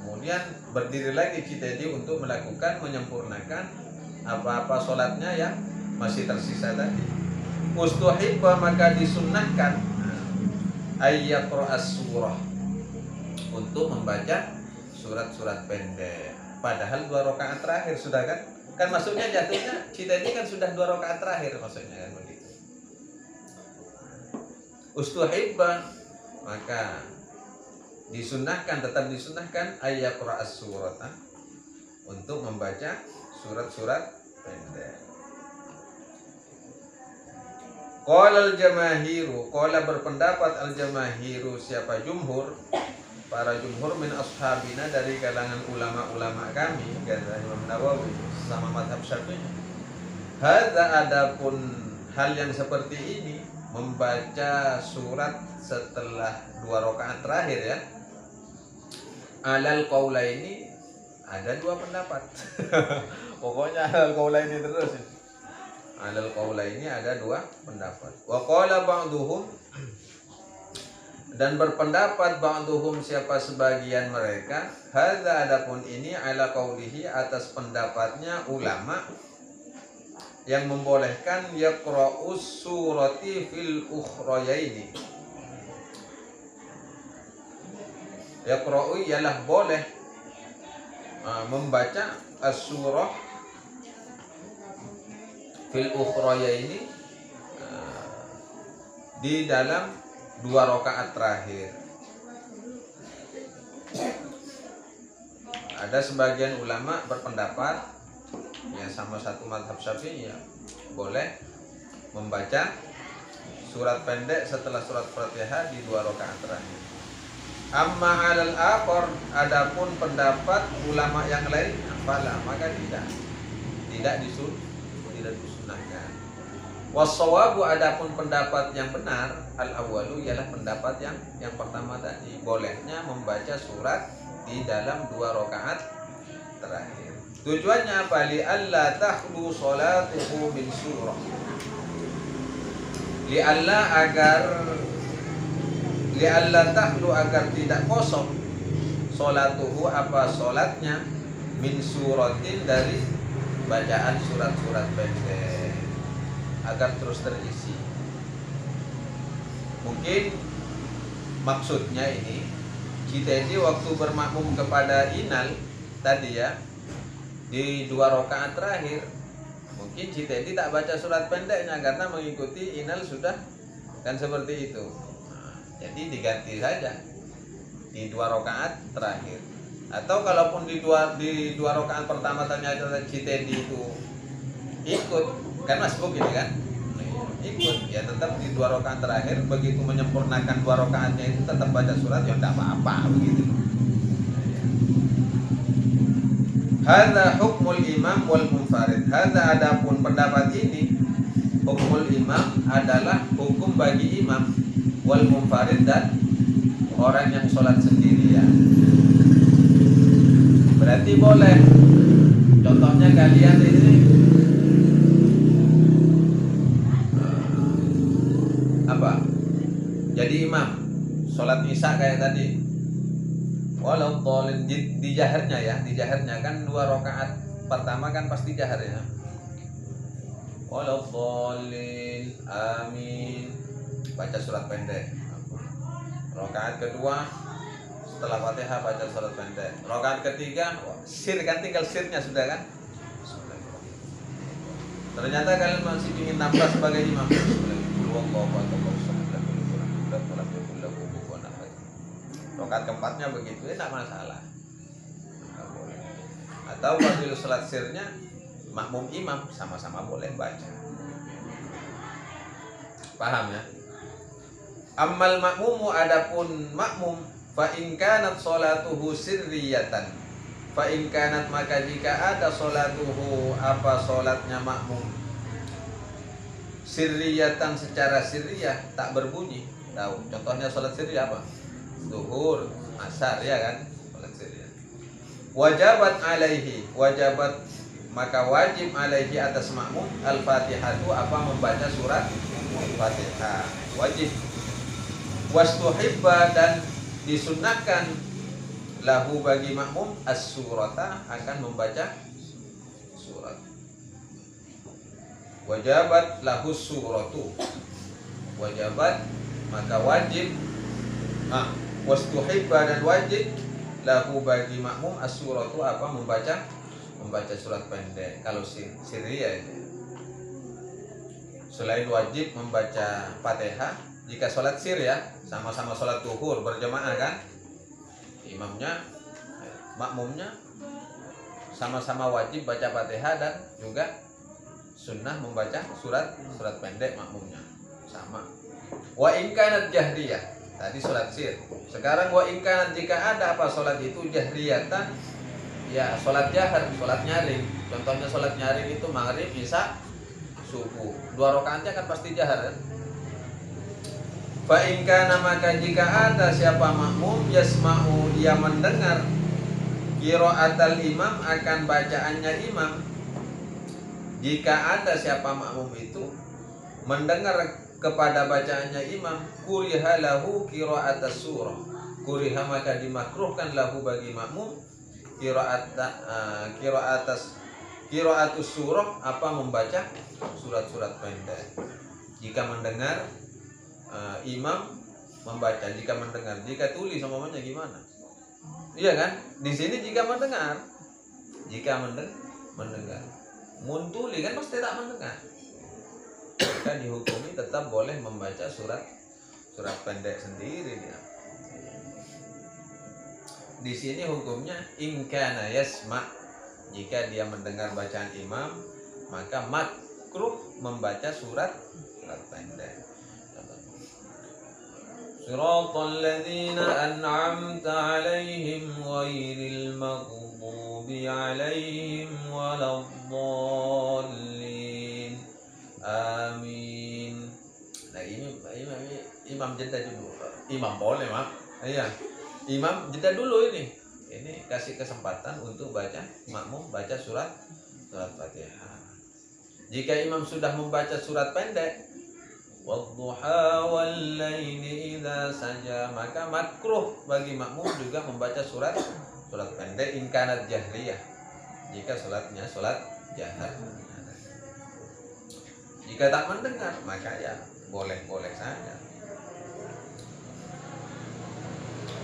Speaker 1: Kemudian berdiri lagi kita ini untuk melakukan menyempurnakan apa-apa sholatnya yang masih tersisa tadi. Ustuhibba, maka disunnahkan ayyaqra'as surah, untuk membaca surat-surat pendek. Padahal 2 rakaat terakhir sudah kan? Kan maksudnya jatuhnya kita ini kan sudah 2 rakaat terakhir maksudnya kan begitu. Ustuhibba, maka disunnahkan, tetap disunnahkan ayyaqra'as surata, untuk membaca surat-surat pendek. Qala al-jamahiru, qala berpendapat al-jamahiru, siapa jumhur, para jumhur min ashabina, dari kalangan ulama-ulama kami, kata Imam Nawawi sama mazhab Syafi'i. Hadza, adapun hal yang seperti ini, membaca surat setelah 2 rakaat terakhir ya. Alal qaulaini, ada 2 pendapat. Pokoknya alal qaulaini terus. Alal qaulaini ada 2 pendapat. Wa qala ba'duhum, dan berpendapat ba'duhum, siapa sebagian mereka, hadza, adapun ini ala qaulihi, atas pendapatnya ulama yang membolehkan yaqra'us surati fil ukhrayaini. Yaqra'u ialah boleh membaca as-surah fil ukhrayaini, di dalam 2 rakaat terakhir. Ada sebagian ulama berpendapat ya, sama satu mazhab Syafi'i ya, boleh membaca surat pendek setelah surat Fatihah di 2 rakaat terakhir. Amma alal akhar, adapun pendapat ulama yang lain, fala, maka tidak disunahkan. Wassawabu, adapun pendapat yang benar, al-awwalu, ialah pendapat yang pertama tadi, bolehnya membaca surat di dalam 2 rakaat terakhir. Tujuannya apa? Li alla takhlu salatuhu min surah. Li alla takhlu, agar tidak kosong, salatuhu, apa salatnya, min suratin, dari bacaan surat-surat pendek, agar terus terisi. Mungkin maksudnya ini, kita ini waktu bermakmum kepada inal tadi ya, di 2 rakaat terakhir, mungkin kita ini tak baca surat pendeknya karena mengikuti inal sudah kan seperti itu. Nah, jadi diganti saja di 2 rakaat terakhir. Atau kalaupun di dua rakaat pertama ternyata kita itu ikut, kan masbuk ini kan, ikut ya, tetap di 2 rakaat terakhir, begitu menyempurnakan 2 rakaatnya itu tetap baca surat, ya tidak apa-apa begitu. Hadza hukmul imam wal munfarid. Hadza, adapun pendapat ini, hukmul imam adalah hukum bagi imam, wal munfarid, dan orang yang sholat sendirian. Berarti boleh. Contohnya kalian ini apa? Jadi imam sholat isya kayak tadi. Walau tolin di jaharnya ya, di jaharnya kan 2 rakaat pertama kan pasti jahar ya. Walau tolin, amin, baca surat pendek. Rakaat kedua setelah Fatihah baca surat pendek. Rakaat ketiga sir, kan tinggal sirnya sudah kan. Ternyata kalian masih ingin nambah sebagai imam, huwallahu ahad Allahu samad lam yalid walam yulad walam yakul lahu kufuwan ahad. Rakaat keempatnya begitu, tidak masalah. Atau fadilah salat sirnya makmum imam sama-sama boleh baca. Paham ya? Ammal makmumu, adapun makmum, fa in kanat salatuhu sirriyatan, fa in kanat, maka jika ada salatuhu, apa salatnya makmum, sirriyatan, secara sirriyah, tak berbunyi. Tahu contohnya salat sirriyah apa? Zuhur, asar, ya kan? Salat sirriyah. Wajabat alaihi, wajabat, maka wajib alaihi, atas makmum, al-fatihatu, apa, membaca surat Fatihah, wajib. Wastuhibba, dan disunnahkan, lahu, bagi makmum, as-surata, akan membaca surat. Wajabat lahu suratu, wajabat, maka wajib. Wastuhibba, dan wajib, lahu, bagi makmum, as-suratu, apa, membaca surat pendek. Kalau sirriyah itu, selain wajib membaca Fatihah, jika sholat sir ya, sama-sama sholat zuhur berjamaah kan, imamnya, makmumnya sama-sama wajib baca Fatihah, dan juga sunnah membaca surat pendek makmumnya sama. Wa in kanat jahriyah, tadi sholat sir. Sekarang wa in kanat, jika ada apa sholat itu jahriyatan, ya sholat jahar, sholat nyaring. Contohnya sholat nyaring itu maghrib, isya, subuh, 2 rakaatnya kan pasti jahar kan? Fa in kana, maka jika ada siapa makmum, yasma'u, dia mendengar, qiraatal imam, akan bacaannya imam. Jika ada siapa makmum itu mendengar kepada bacaannya imam, kuriha lahu qiraatas surah, kuriha, maka dimakruhkan, lahu, bagi makmum, qiraatus surah, apa, membaca surat-surat pendek. Jika mendengar imam membaca, jika mendengar, jika tulis umpamanya gimana? Iya kan? Di sini jika mendengar, mendengar. Muntuli kan pasti tak mendengar. Maka dihukumi tetap boleh membaca surat pendek sendiri dia. Di sini hukumnya in kana yasma', jika dia mendengar bacaan imam, maka makruh membaca surat pendek. Siratal ladzina an'amta 'alaihim ghairil maghdubi 'alaihim waladdallin. Amin. Nah, ini imam jeda dulu. Imam boleh, Mak. Iya. Imam jeda dulu ini. Ini kasih kesempatan untuk makmum baca surat Fatihah. Jika imam sudah membaca surat pendek, wadduha wallaili idza saja, maka makruh bagi makmum juga membaca surat pendek in kanat jahriyah, jika sholatnya sholat jahar. Jika tak mendengar, maka ya boleh-boleh saja.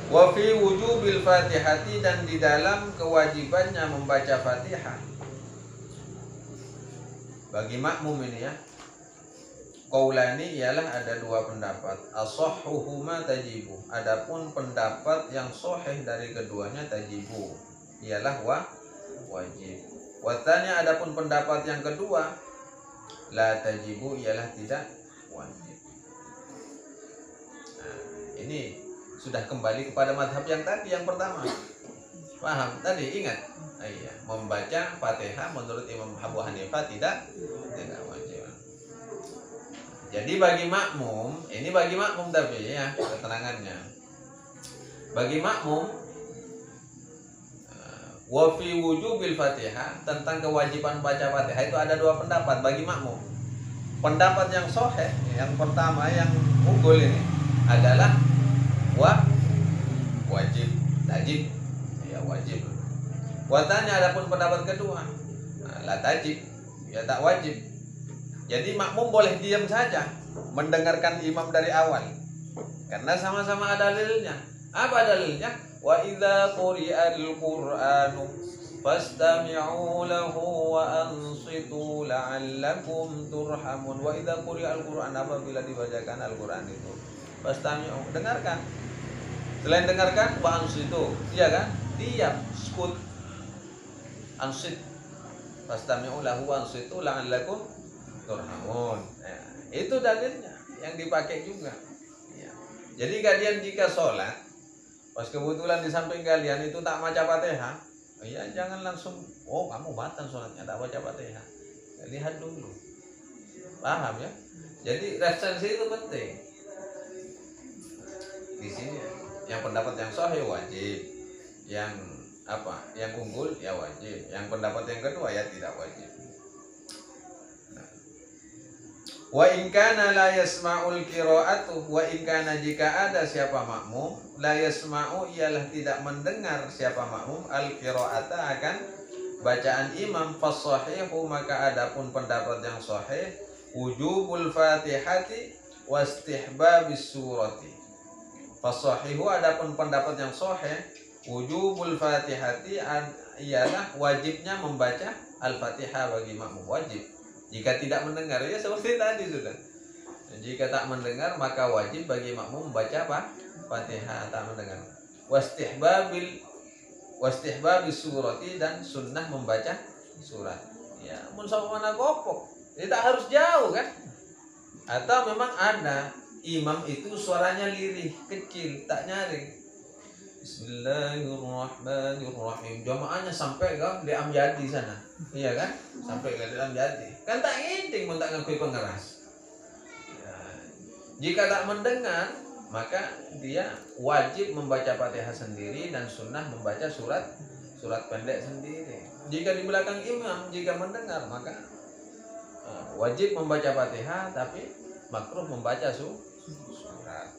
Speaker 1: Wa fi wujubil Fatihati, dan di dalam kewajibannya membaca Fatihah bagi makmum ini ya, qaulani, ialah ada 2 pendapat. Ashahhuhuma tajibu, adapun pendapat yang sahih dari keduanya, tajibu, ialah wajib. Watanya, adapun pendapat yang kedua, la tajibu, ialah tidak wajib. Nah, ini sudah kembali kepada madhab yang tadi, yang pertama. Paham? Tadi ingat? Iya, membaca Fatihah menurut Imam Abu Hanifah tidak wajib. Jadi bagi makmum, ini bagi makmum tapi ya keterangannya. Bagi makmum, wa fi wujubil Fatihah, tentang kewajiban baca Fatihah itu ada 2 pendapat bagi makmum. Pendapat yang sahih, yang pertama, yang unggul ini adalah wajib, tajib, ya wajib. Watanya, adapun pendapat kedua, la tajib, ya tak wajib. Jadi makmum boleh diam saja mendengarkan imam dari awal, karena sama-sama ada dalilnya. Apa dalilnya? Wa idza quri'al Qur'anu fastami'u lahu wa ansitu la'allakum turhamun. Wa idza quri'al Qur'an, apabila dibacakan Al-Qur'an itu fastami'u, dengarkan. Selain dengarkan, wa ansitu, iya kan? Diam, skut. Ansit. Fastami'u lahu wa ansitu la'allakum turhamun. Ya, itu dalilnya yang dipakai juga. Ya. Jadi kalian jika sholat, pas kebetulan di samping kalian itu tak baca Fatihah, ya jangan langsung, oh kamu batal sholatnya tak baca Fatihah. Ya, lihat dulu. Paham ya? Jadi referensi itu penting. Di sini yang pendapat yang sahih wajib, yang apa? Yang unggul ya wajib, yang pendapat yang kedua ya tidak wajib. Wa in kana la yasma'ul qira'atu, wa in kana jika ada siapa makmum la yasma'u ialah tidak mendengar siapa makmum al qira'ata akan bacaan imam, fasahihu maka adapun pendapat yang sahih wujubul fatihati wastihbabis surati. Fasahihu adapun pendapat yang sahih wujubul fatihati ialah wajibnya membaca al-fatihah bagi makmum, wajib. Jika tidak mendengar, ya seperti tadi sudah. Jika tak mendengar maka wajib bagi makmum membaca apa? Fatihah tak mendengar. Wastihbabis surati dan sunnah membaca surat. Ya, mun sama mana gopok. Jadi tak harus jauh kan? Atau memang ada imam itu suaranya lirih, kecil, tak nyaring. Bismillahirrahmanirrahim. Jamaahnya sampai ke di Amjadi sana. Iya kan? Sampai ke di Amjadi. Kan tak inting mun tak ngakui pengeras. Ya. Jika tak mendengar, maka dia wajib membaca Fatihah sendiri dan sunnah membaca surat pendek sendiri. Jika di belakang imam, jika mendengar, maka wajib membaca Fatihah tapi makruh membaca surat.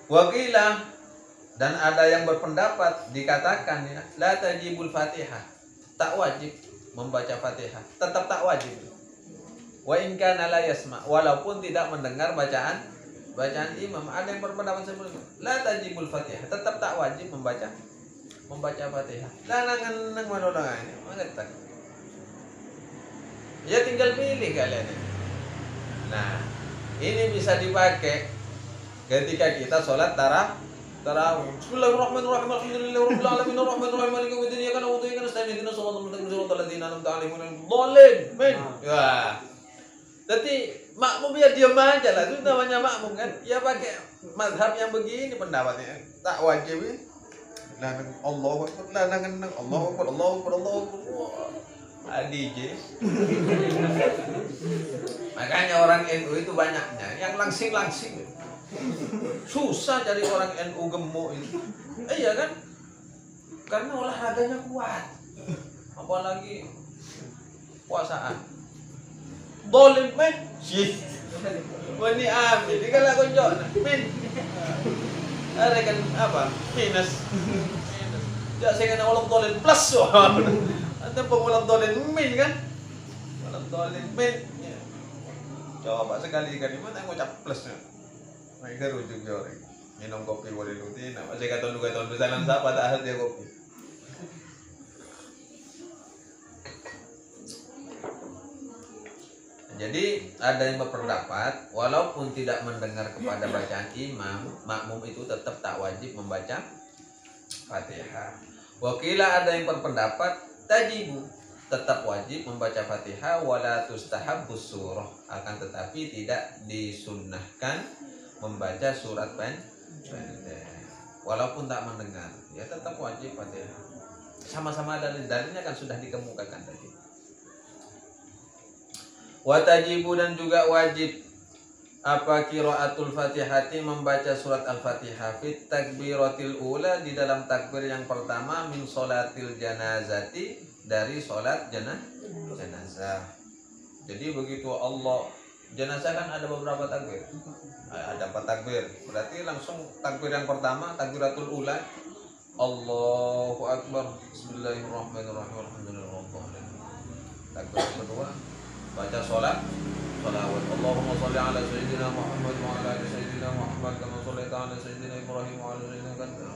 Speaker 1: Wakilah, dan ada yang berpendapat dikatakan ya, la tajibul Fatihah, tak wajib membaca Fatihah, tetap tak wajib. Wa in kana la yasma, walaupun tidak mendengar bacaan imam. Ada yang berpendapat seperti itu. La tajibul Fatihah, tetap tak wajib membaca Fatihah. La nang manulungan ini, mengetak. Ya tinggal pilih kalian ini. Nah, ini bisa dipakai ketika kita sholat tarawih. Bismillahirrahmanirrahim. Alhamdulillahirabbil alamin arrahmanirrahim maliki yaumiddin iyyaka na'budu wa iyyaka nasta'in ihdinas siratal mustaqim siratal ladzina an'amta 'alaihim ghairil maghdubi 'alaihim. Wah. Jadi makmum ya diam aja lah, itu namanya makmum kan. Ya pakai mazhab yang begini pendapatnya. Tak wajib ya. Allahu Akbar, Allahu Akbar, Allahu Akbar, Allahu Akbar. DJ. Makanya orang NU itu banyaknya yang langsing-langsing. Susah cari orang NU gemuk itu. Iya kan? Karena olahraganya kuat. Apalagi puasaan. Dolim men. Wani amin. Dikala konjok men. Ada kan apa? Minus. Ya saya kena olah dolim plus. Ada pengulang dolim min kan? Olah dolim min. Coba sekali-kali mana ngucap plusnya. Mereka rujuk ya orang minum kopi boleh rutin, masih kata tahun besaran siapa tak harus dia kopi. Jadi ada yang berpendapat walaupun tidak mendengar kepada bacaan imam, makmum itu tetap tak wajib membaca Fatihah. Wakila ada yang berpendapat tajibu, tetap wajib membaca Fatihah wala tustahabbus surah, akan tetapi tidak disunnahkan membaca surat pendek walaupun tak mendengar, ya tetap wajib Fatihah. Sama-sama dalilnya kan sudah dikemukakan tadi. Wa tajibu, dan juga wajib apa qiraatul Fatihati, membaca surat Al-Fatihah fit takbiratil ula, di dalam takbir yang pertama, min sholatil janazati, dari sholat jenazah. Jadi begitu Allah jenazah kan ada beberapa takbir. Ada 4 takbir. Berarti langsung takbir yang pertama, takbiratul ula, Allahu Akbar, Bismillahirrahmanirrahim, Alhamdulillahirabbil. Takbir kedua baca sholawat. Allahumma sholli ala sayyidina Muhammad wa ala ali sayyidina Muhammad kama shallaita ala sayyidina Ibrahim wa ala sayyidina Ibrahim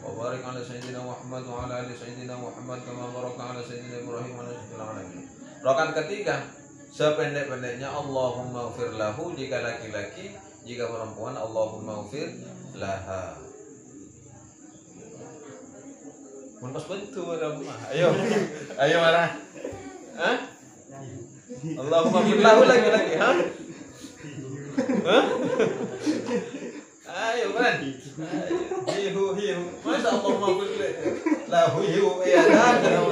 Speaker 1: wa wa barik ala sayyidina Muhammad wa ala ali sayyidina Muhammad kama barakta ala sayyidina Ibrahim wa ala sayyidina alamin. Rakaat ketiga sependek-pendeknya Allahumma ighfir lahu jika laki-laki, jika perempuan Allahumma ighfir laha. Mun pas bentu mah. Ayo marah. Hah? Allahumma ighfir lahu laki-laki, ha? Hah? Ayo kan. Hiu. Masa Allahumma ighfir lahu hiu ya ada.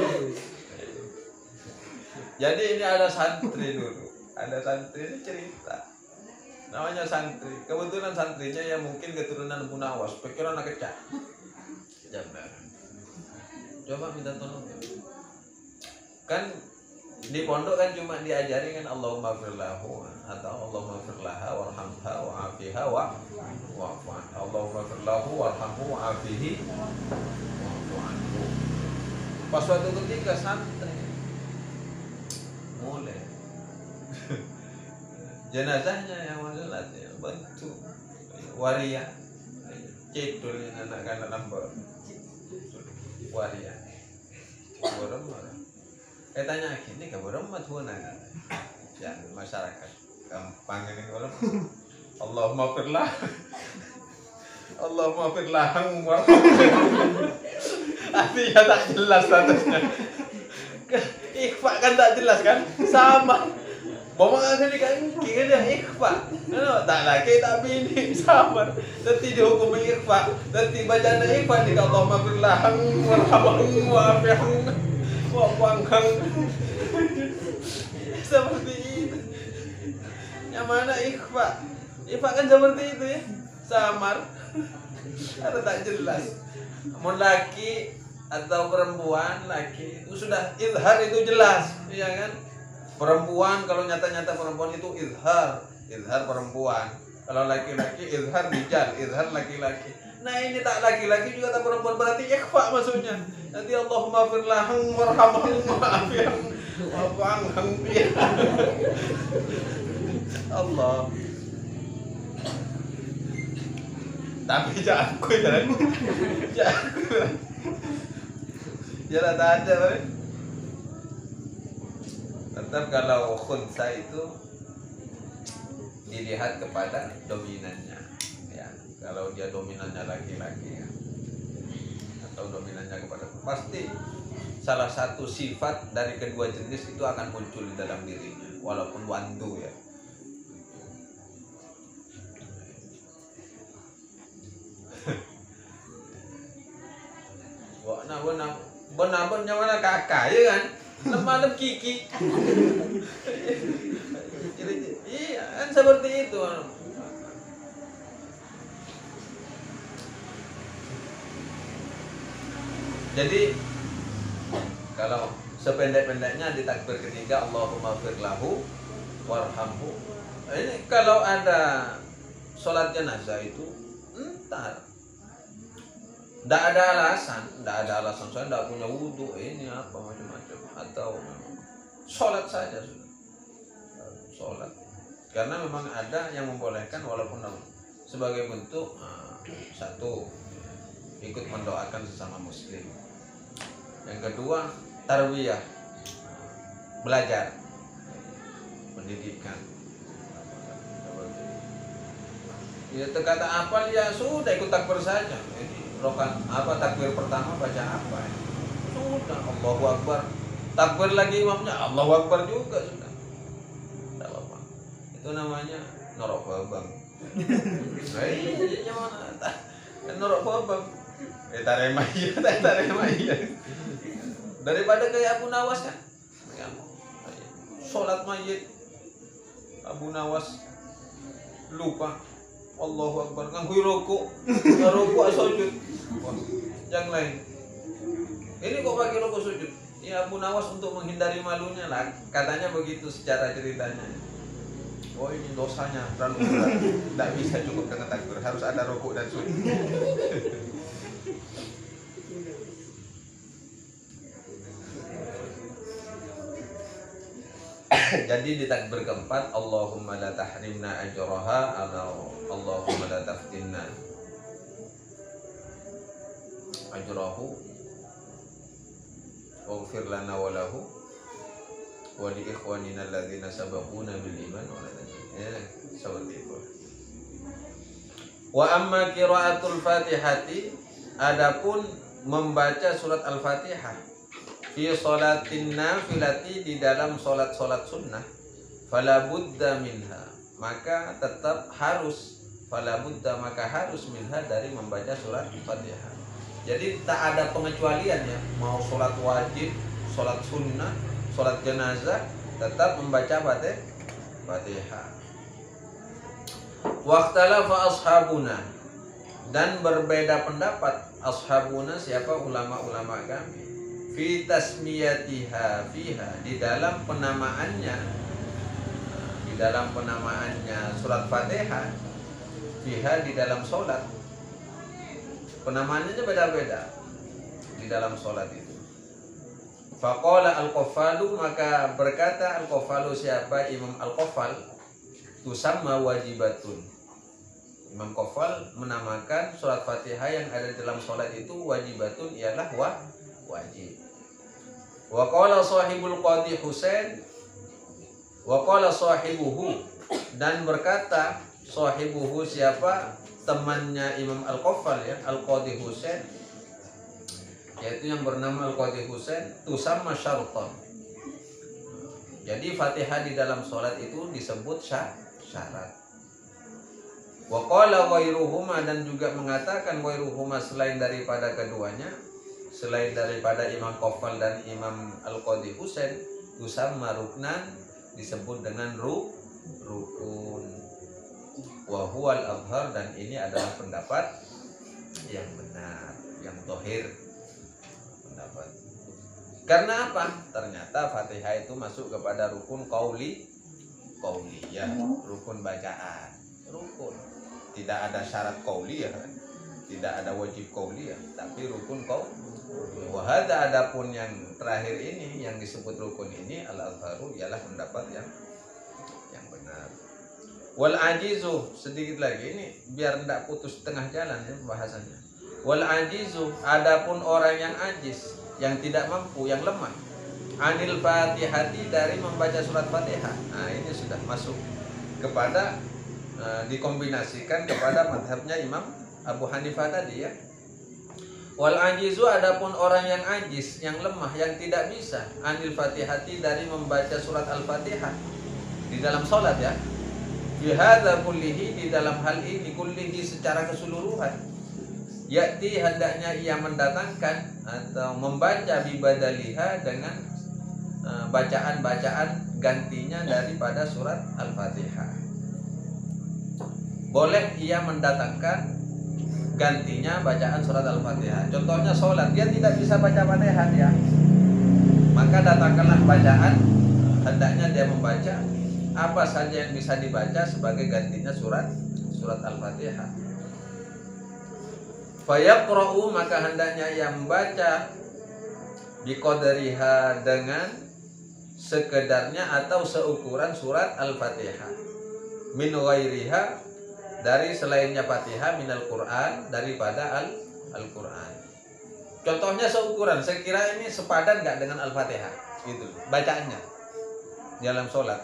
Speaker 1: Jadi ini ada santri dulu. Ada santri ini cerita. Namanya santri. Kebetulan santrinya yang mungkin keturunan Abu Nawas, pikiran anak kecak. Jangan. Coba minta tolong. Kan di pondok kan cuma diajari kan Allahumma ighfir lahu atau Allahumma ighfir laha warhamha wa'afiha wa'fu anha. Allahumma ighfir lahu warhamhu wa'afihi wa'fu anhu. Pas waktu ketiga santri mulai jenazahnya yang masalah bantu waria cedul anak-anak nambah waria borong tanya gini ke borong matuan ya masyarakat gampang ini borong Allahumma firlah artinya tak jelas statusnya. Ikhfa kan tak jelas kan? Sama. Bawa kali kan kira dia ikhfa. Tak laki tak bini sama. Nanti dihukum ikhfa. Nanti bacaan ikhfa di Allahumma firlah warhamhu wa'fu seperti itu. Yang mana ikhfa? Ikhfa kan seperti itu ya. Samar. Ada tak jelas. Mau laki atau perempuan, laki itu sudah izhar itu jelas, iya kan? Perempuan kalau nyata-nyata perempuan itu izhar perempuan. Kalau laki-laki izhar rijal, izhar laki-laki. Nah ini tak laki-laki juga tak perempuan, berarti ikhfa maksudnya. Nanti Allahumma ighfir lahu warhamhu wa'fu anhu. Allah. Tapi jangan kuy jalan. Jalan tak ada kan? Tetap kalau khunsa itu dilihat kepada dominannya ya. Kalau dia dominannya laki-laki ya, atau dominannya kepada pasti salah satu sifat dari kedua jenis itu akan muncul di dalam dirinya walaupun wandu ya. Benar-benar mana kakak ya kan? Lemah kiki. Iya kan seperti itu. Jadi kalau sependek-pendeknya di takbir ketiga Allahumma ighfir lahu warhamhu. Ini kalau ada sholat jenazah itu entar. Tidak ada alasan saya tidak punya wudhu ini apa macam-macam atau sholat saja sudah sholat karena memang ada yang membolehkan walaupun sebagai bentuk satu ikut mendoakan sesama muslim, yang kedua tarbiyah belajar pendidikan ya kata apa ya sudah ikut takbir saja. Rokan apa takbir pertama baca apa ya? Sudah Allahu Akbar. Takbir lagi imamnya Allahu Akbar juga sudah. Tidak apa-apa. Itu namanya norok babang. Iya mana? Norok babang. Taremaya. Daripada kayak Abu Nawas kan. Sholat mayit Abu Nawas lupa Allahu Akbar kan rukuk sujud yang lain ini kok pakai rukuk sujud ya Abu Nawas untuk menghindari malunya lah katanya begitu secara ceritanya. Oh ini dosanya terlalu berat tidak bisa cukup dengan takbir harus ada rukuk dan sujud. Jadi di takbir keempat Allahumma la tahrimna ajraha atau Allahumma la taftinna. ajrahu waghfir lana wa lahu wa li ikhwanina alladzina sabaquna bil iman wa la tajal. Seperti itu. Wa amma qiraatul Fatihati, adapun membaca surat Al-Fatihah fi sholatin nafilati, di dalam salat-salat sunnah, fala budda minha, maka tetap harus, fala budda maka harus minha, dari membaca surat Al-Fatihah. Jadi tak ada pengecualian ya, mau salat wajib, salat sunnah, salat jenazah, tetap membaca Fatihah. Waqtalafa ashabuna, dan berbeda pendapat ashabuna, siapa ulama-ulama kami, fi tasmiyatiha fiha, di dalam penamaannya, surat Fatihah, fiha, di dalam sholat. Penamaannya beda-beda di dalam sholat itu. Faqala al-Qaffalu, maka berkata al-Qaffalu, siapa Imam al-Qaffal, tusamma wajibatun. Imam Qaffal menamakan surat Fatihah yang ada dalam sholat itu wajibatun, ialah wajib. Wa qala sahibul Qadi Husain, wa qala sahibuhu, dan berkata sahibuhu, siapa temannya Imam Al-Qaffal ya, Al-Qadi Husain, yaitu yang bernama Al-Qadi Husain, tusamma syartan. Jadi Fatihah di dalam sholat itu disebut syarat. Wa qala ghairuhuma, dan juga mengatakan ghairuhuma, selain daripada keduanya, selain daripada Imam Qaffal dan Imam Al-Qadi Husain, tusamma ruknan, disebut dengan rukun. Wa huwal azhar, dan ini adalah pendapat yang benar, yang zahir pendapat. Karena apa? Ternyata Fatihah itu masuk kepada rukun qauliyah, rukun bacaan, rukun. Tidak ada syarat qauliyah, tidak ada wajib qauliyah, tapi rukun qauliyah. Wa hadza, adapun yang terakhir ini, yang disebut rukun ini, al-azharu, ialah pendapat yang benar. Wal ajizu, sedikit lagi ini biar tidak putus tengah jalan ya bahasanya. Wal ajizu, adapun orang yang ajiz, yang tidak mampu, yang lemah, anil Fatihati, dari membaca surat Fatihah. Nah, ini sudah masuk kepada dikombinasikan kepada madhabnya Imam Abu Hanifah tadi ya. Wal ajizu, adapun orang yang ajiz, yang lemah, yang tidak bisa, anil Fatihati, dari membaca surat Al-Fatihah di dalam sholat ya. Fi hadza kullihi, di dalam hal ini, kullihi, secara keseluruhan. Yaitu hendaknya ia mendatangkan atau membaca bibadaliha, dengan bacaan-bacaan gantinya daripada surat Al-Fatihah. Boleh ia mendatangkan gantinya bacaan surat Al-Fatihah. Contohnya sholat, dia tidak bisa baca Fatihah ya, maka datangkanlah bacaan, hendaknya dia membaca apa saja yang bisa dibaca sebagai gantinya surat Al-Fatihah. Fayaqra'u, maka hendaknya ia membaca biqadriha, dengan sekedarnya atau seukuran surat Al-Fatihah, min ghairiha, dari selainnya Fatihah, minal Quran, daripada Al-Quran. Contohnya seukuran, saya kira ini sepadan nggak dengan Al-Fatihah, gitu bacaannya dalam sholat.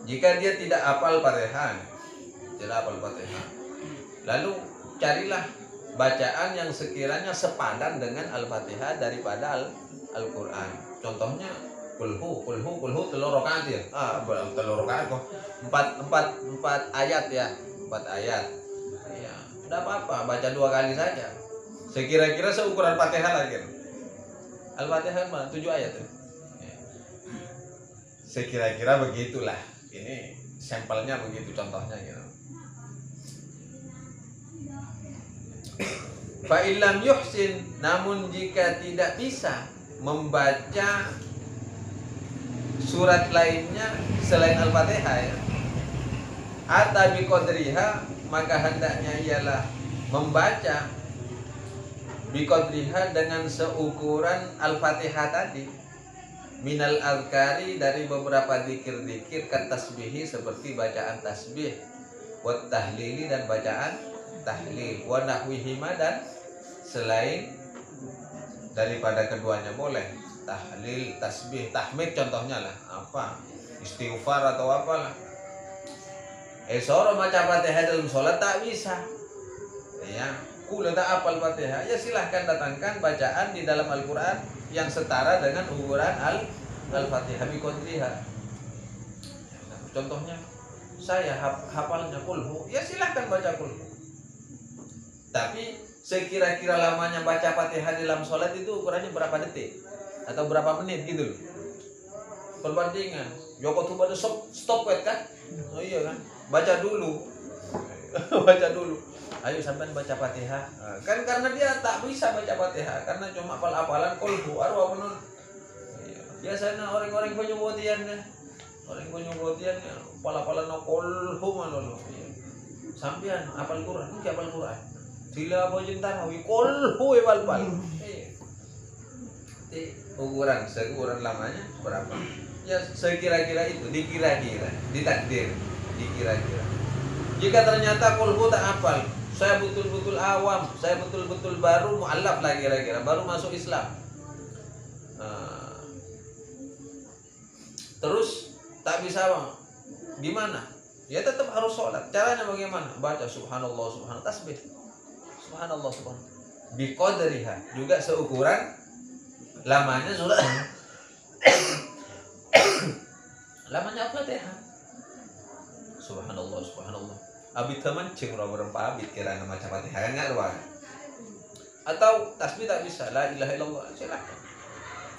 Speaker 1: Jika dia tidak hafal Fatihah, lalu carilah bacaan yang sekiranya sepadan dengan Al-Fatihah daripada Al-Quran. Contohnya kulhu telur rakaat ya. Telur rakaat kok. 4 ayat ya. 4 ayat. Iya, enggak apa-apa, baca 2 kali saja. Sekira-kira seukuran Fatihah lagi. Al-Fatihah 7 ayat ya. Sekira-kira begitulah. Ini sampelnya begitu, contohnya gitu. Fa illam yuhsin, namun jika tidak bisa membaca surat lainnya selain Al-Fatihah ya, atabi qadriha, maka hendaknya ialah membaca biqadriha, dengan seukuran Al-Fatihah tadi, minal azkari, dari beberapa zikir-zikir, kat tasbihi, seperti bacaan tasbih, wat tahlili, dan bacaan tahlil, wa nahwihima, dan selain daripada keduanya boleh. Tahlil, tasbih, tahmid contohnya lah, apa? Istighfar atau apalah. Soro baca Fatihah dalam sholat tak bisa. Ya, kula tak apal Fatihah, ya silahkan datangkan bacaan di dalam Al-Quran yang setara dengan ukuran Al-Fatihah bi qadriha. Contohnya, saya hafalnya kulhu, ya silahkan baca kulhu. Tapi sekira-kira lamanya baca Fatihah dalam sholat itu ukurannya berapa detik atau berapa menit gitu loh. Perbandingan, Joko tuh pada stop wait kan? Oh iya kan? Baca dulu. Baca dulu. Ayo sampai baca Fatihah. Kan karena dia tak bisa baca Fatihah karena cuma hafal-hafalan kulhu arwah menun. Biasanya orang-orang punya botiannya. Orang punya botiannya hafal-hafalan kulhu malolo. Sampean hafal Quran, iki hafal Quran. Sila apa jentar wi kulhu hafal. Ukuran lamanya berapa? Ya sekira-kira itu, dikira-kira, ditakdir, dikira-kira. Jika ternyata kulhu tak hafal, saya betul-betul awam, saya betul-betul baru mu'allaf lah kira-kira, baru masuk Islam. Terus tak bisa gimana? Ya tetap harus sholat. Caranya bagaimana? Baca subhanallah, subhanallah, tasbih. Subhanallah, subhanallah. Bi qadriha, juga seukuran lamanya surat. Lamanya Fatihah. Subhanallah, subhanallah. Abid teman cing berempat abid kira nama Fatihah kan enggak ruang. Atau tasbih tak bisa, la ilaha illallah, silakan.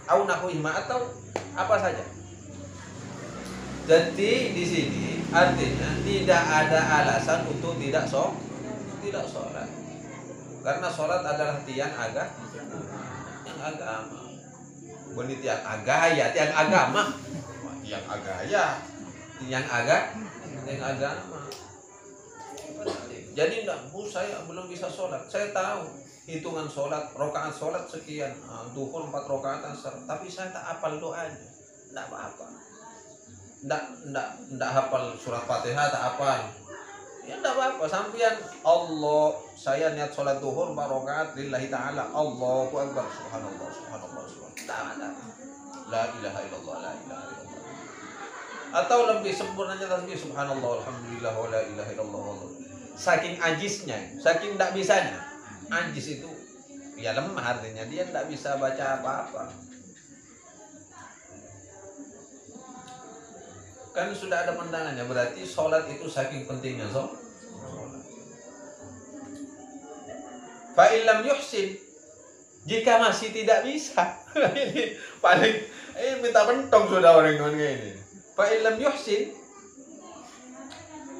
Speaker 1: Au nahwihima atau apa saja. Jadi di sini artinya tidak ada alasan untuk tidak sholat. Karena sholat adalah tiang agama. Bukan tiang agaya, tiang agama. Tiang agaya, tiang agama. Jadi enggak, saya belum bisa sholat. Saya tahu hitungan sholat, rakaat sholat sekian, duhur 4 rakaat asar, tapi saya tak hafal doanya. Enggak apa-apa. Enggak hafal surat Fatihah, tak hafal. Ya enggak apa-apa. Sampean Allah, saya niat sholat duhur 4 rakaat lillahi ta'ala. Allahu akbar, subhanallah, subhanallah, subhanallah. La ilaha illallah, la ilaha illallah. Atau lebih sempurnanya tasbih subhanallah, alhamdulillah, wa la ilaha illallah. Saking ajisnya, saking tidak bisanya. Ajis itu ya lemah, artinya dia tidak bisa baca apa-apa. Kan sudah ada pandangannya, berarti sholat itu saking pentingnya sholat. Fa illam yuhsin, jika masih tidak bisa. Ini paling minta pentong sudah orang ini. Fa illam yuhsin,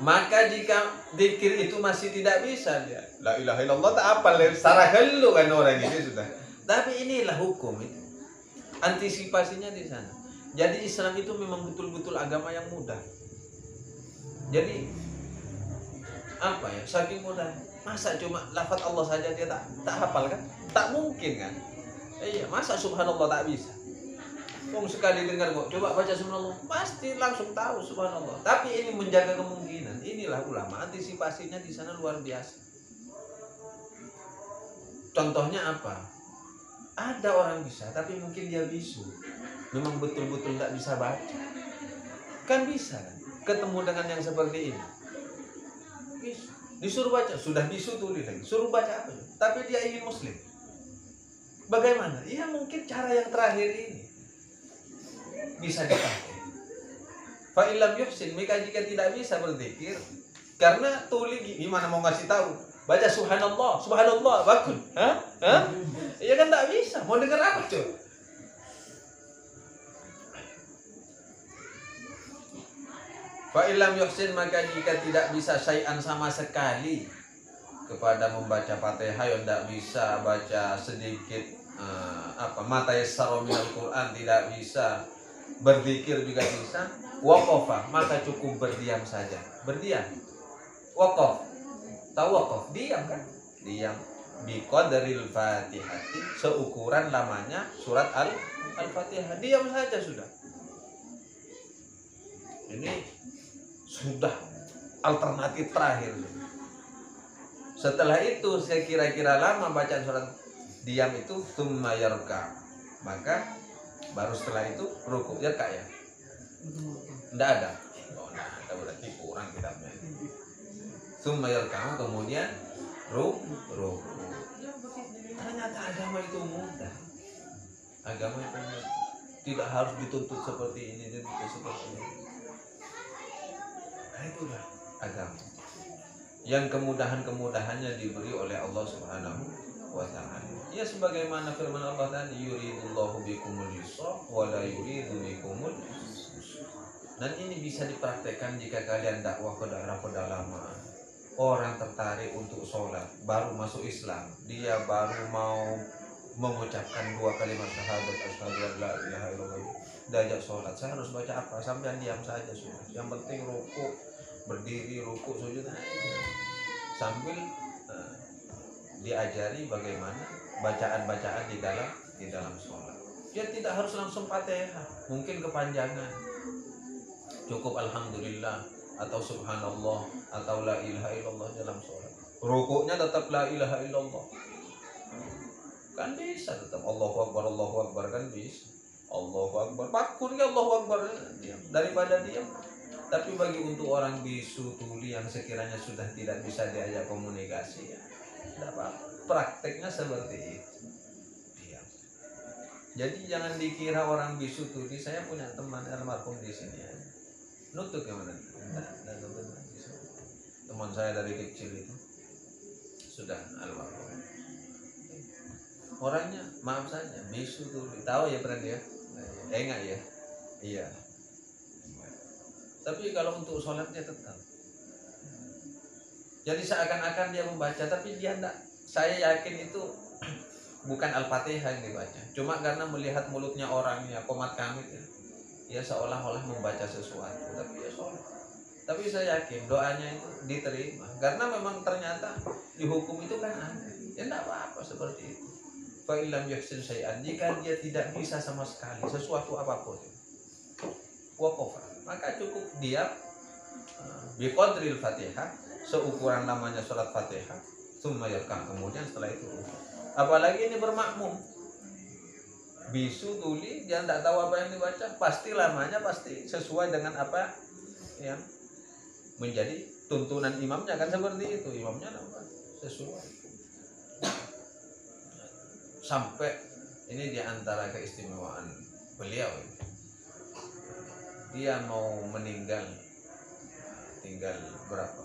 Speaker 1: maka jika zikir itu masih tidak bisa, dia la ilaha illallah tak apal, secara gelu kan orang ini sudah. Tapi inilah hukum itu. Antisipasinya di sana. Jadi Islam itu memang betul-betul agama yang mudah. Jadi apa ya? Saking mudah. Masa cuma lafaz Allah saja dia tak hafal kan? Tak mungkin kan? Iya, masa subhanallah tak bisa? Sekali dengar kok, coba baca subhanallah, pasti langsung tahu subhanallah. Tapi ini menjaga kemungkinan. Inilah ulama, antisipasinya di sana luar biasa. Contohnya apa? Ada orang bisa, tapi mungkin dia bisu. Memang betul-betul tidak bisa baca. Kan bisa kan? Ketemu dengan yang seperti ini. Bisu. Disuruh baca, sudah bisu tulis lagi. Suruh baca apa? Tapi dia ingin muslim. Bagaimana? Ya mungkin cara yang terakhir ini bisa dipakai. Fa illam yuhsin, maka jika tidak bisa berzikir, karena tuli gimana mau ngasih tahu? Baca subhanallah, subhanallah, bagus. Hah? Iya kan tak bisa. Mau dengar apa, coba? Fa illam yuhsin, maka jika tidak bisa syai'an sama sekali kepada membaca Fatihah, yang tidak bisa baca sedikit mata yassara minal Quran, tidak bisa berzikir juga bisa, waqafa, maka cukup berdiam saja. Berdiam. Waqaf. Tahu waqaf? Diam kan? Diam. Bi qadril Fatihati, seukuran lamanya surat Al-Fatihah. Diam saja sudah. Ini sudah alternatif terakhir. Setelah itu saya kira-kira lama bacaan sholat diam itu tsumma yarka, maka baru setelah itu rukuk. Yarka ya? Enggak ada. Oh, nah, ada berarti kurang kitabnya. Tsumma yarka, kemudian rukuk. Ternyata agama itu mudah. Agama itu mudah. Tidak harus dituntut seperti ini, dituntut seperti ini. Nah, itulah agama. Yang kemudahan-kemudahannya diberi oleh Allah Subhanahu wa ta'ala. Ya sebagaimana firman Allah tadi, yuridullahu bikumul yusra wa la yuridu bikumul usra. Dan ini bisa dipraktekkan jika kalian dakwah ke daerah pedalaman. Orang tertarik untuk sholat, baru masuk Islam, dia baru mau mengucapkan 2 kalimat syahadat asyhadu an la ilaha illallah, diajak sholat, saya harus baca apa? Sampai diam saja sudah. Yang penting rukuk, berdiri, rukuk, sujud, sambil diajari bagaimana bacaan-bacaan di dalam sholat. Dia tidak harus langsung Fatihah, mungkin kepanjangan, cukup alhamdulillah atau subhanallah atau la ilaha illallah dalam sholat. Rukuknya tetap la ilaha illallah, kan bisa tetap Allahu Akbar kan bisa. Allahu Akbar, pakun ya Allahu Akbar, diam daripada diam. Tapi bagi untuk orang bisu tuli yang sekiranya sudah tidak bisa diajak komunikasi, ya tidak apa-apa. Prakteknya seperti itu. Diam. Jadi jangan dikira orang bisu tuli. Saya punya teman almarhum di sini ya. Nutuk gimana? Teman saya dari kecil itu sudah almarhum. Orangnya maaf saja bisu tuli. Tahu ya pernah dia? Enggak ya? Iya. Tapi kalau untuk sholat dia tetap. Jadi seakan-akan dia membaca, tapi dia enggak. Saya yakin itu bukan Al-Fatihah yang dibaca. Cuma karena melihat mulutnya orangnya komat kamit ya, ya seolah-olah membaca sesuatu, tapi ya sholat. Tapi saya yakin doanya itu diterima. Karena memang ternyata di hukum itu kan ada. Ya enggak apa-apa seperti itu. Fa illam yahsin syai'an, jika dia tidak bisa sama sekali sesuatu apapun, waqafa, maka cukup dia biqadril Fatihah, seukuran namanya sholat Fatihah, tsumma yarka, kemudian setelah itu apalagi ini bermakmum bisu tuli, dia tidak tahu apa yang dibaca, pasti lamanya pasti sesuai dengan apa yang menjadi tuntunan imamnya, kan seperti itu. Imamnya apa? Sesuai. Sampai ini diantara keistimewaan beliau, dia mau meninggal tinggal berapa,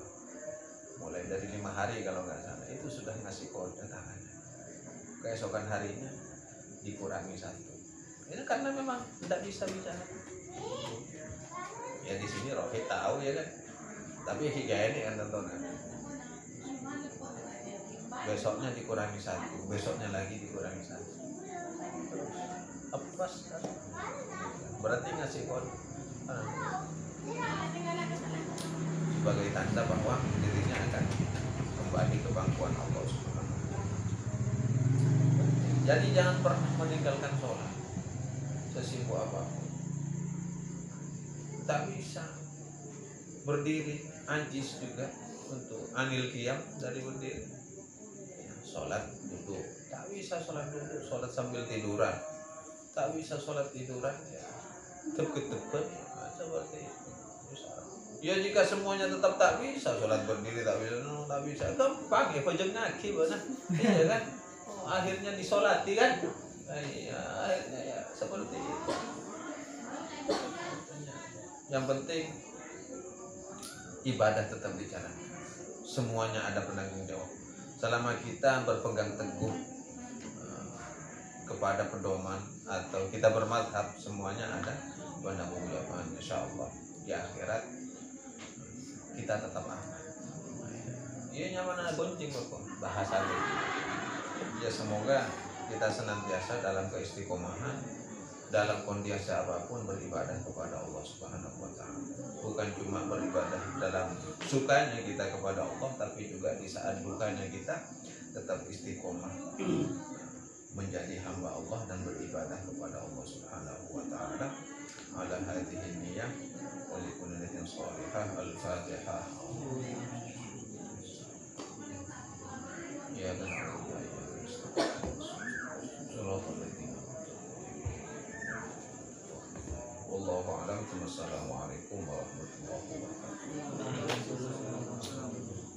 Speaker 1: mulai dari 5 hari kalau nggak salah, itu sudah ngasih kode tangannya, keesokan harinya dikurangi 1. Ini karena memang tidak bisa bicara. Ya di sini Rohit tahu ya kan, tapi hikayat ini kan tontonan. Besoknya dikurangi 1, besoknya lagi dikurangi 1. Apa berarti ngasih kode sebagai tanda bahwa dirinya akan kembali ke pangkuan Allah Subhanahu wa ta'ala. Jadi jangan pernah meninggalkan sholat sesibuk apapun. Tak bisa berdiri, ajis juga untuk anil qiyam dari berdiri. Sholat duduk, tak bisa sholat duduk, sholat sambil tiduran, tak bisa sholat tiduran, ya tepet-tepet, seperti itu. Ya jika semuanya tetap tak bisa, sholat berdiri tak bisa, tak bisa, gampang ya, pojok ngaki benar, iya kan? Oh, akhirnya disolati kan? Iya, akhirnya ya seperti itu. Yang penting ibadah tetap dijalankan, semuanya ada penanggung jawab. Selama kita berpegang teguh kepada pedoman atau kita bermadhab, semuanya ada penanggung jawab. Insyaallah di akhirat kita tetap aman. Iya nyaman gonceng kok bahasa ini. Ya semoga kita senantiasa dalam keistiqomahan, dalam kondisi apapun beribadah kepada Allah Subhanahu wa ta'ala. Bukan cuma beribadah dalam sukanya kita kepada Allah, tapi juga di saat dukanya kita tetap istiqomah menjadi hamba Allah dan beribadah kepada Allah Subhanahu wa ta'ala. Ala hadhihi niyyah wa likulli niyatin shalihah. Al-Fatihah. Wassalamualaikum warahmatullahi wabarakatuh.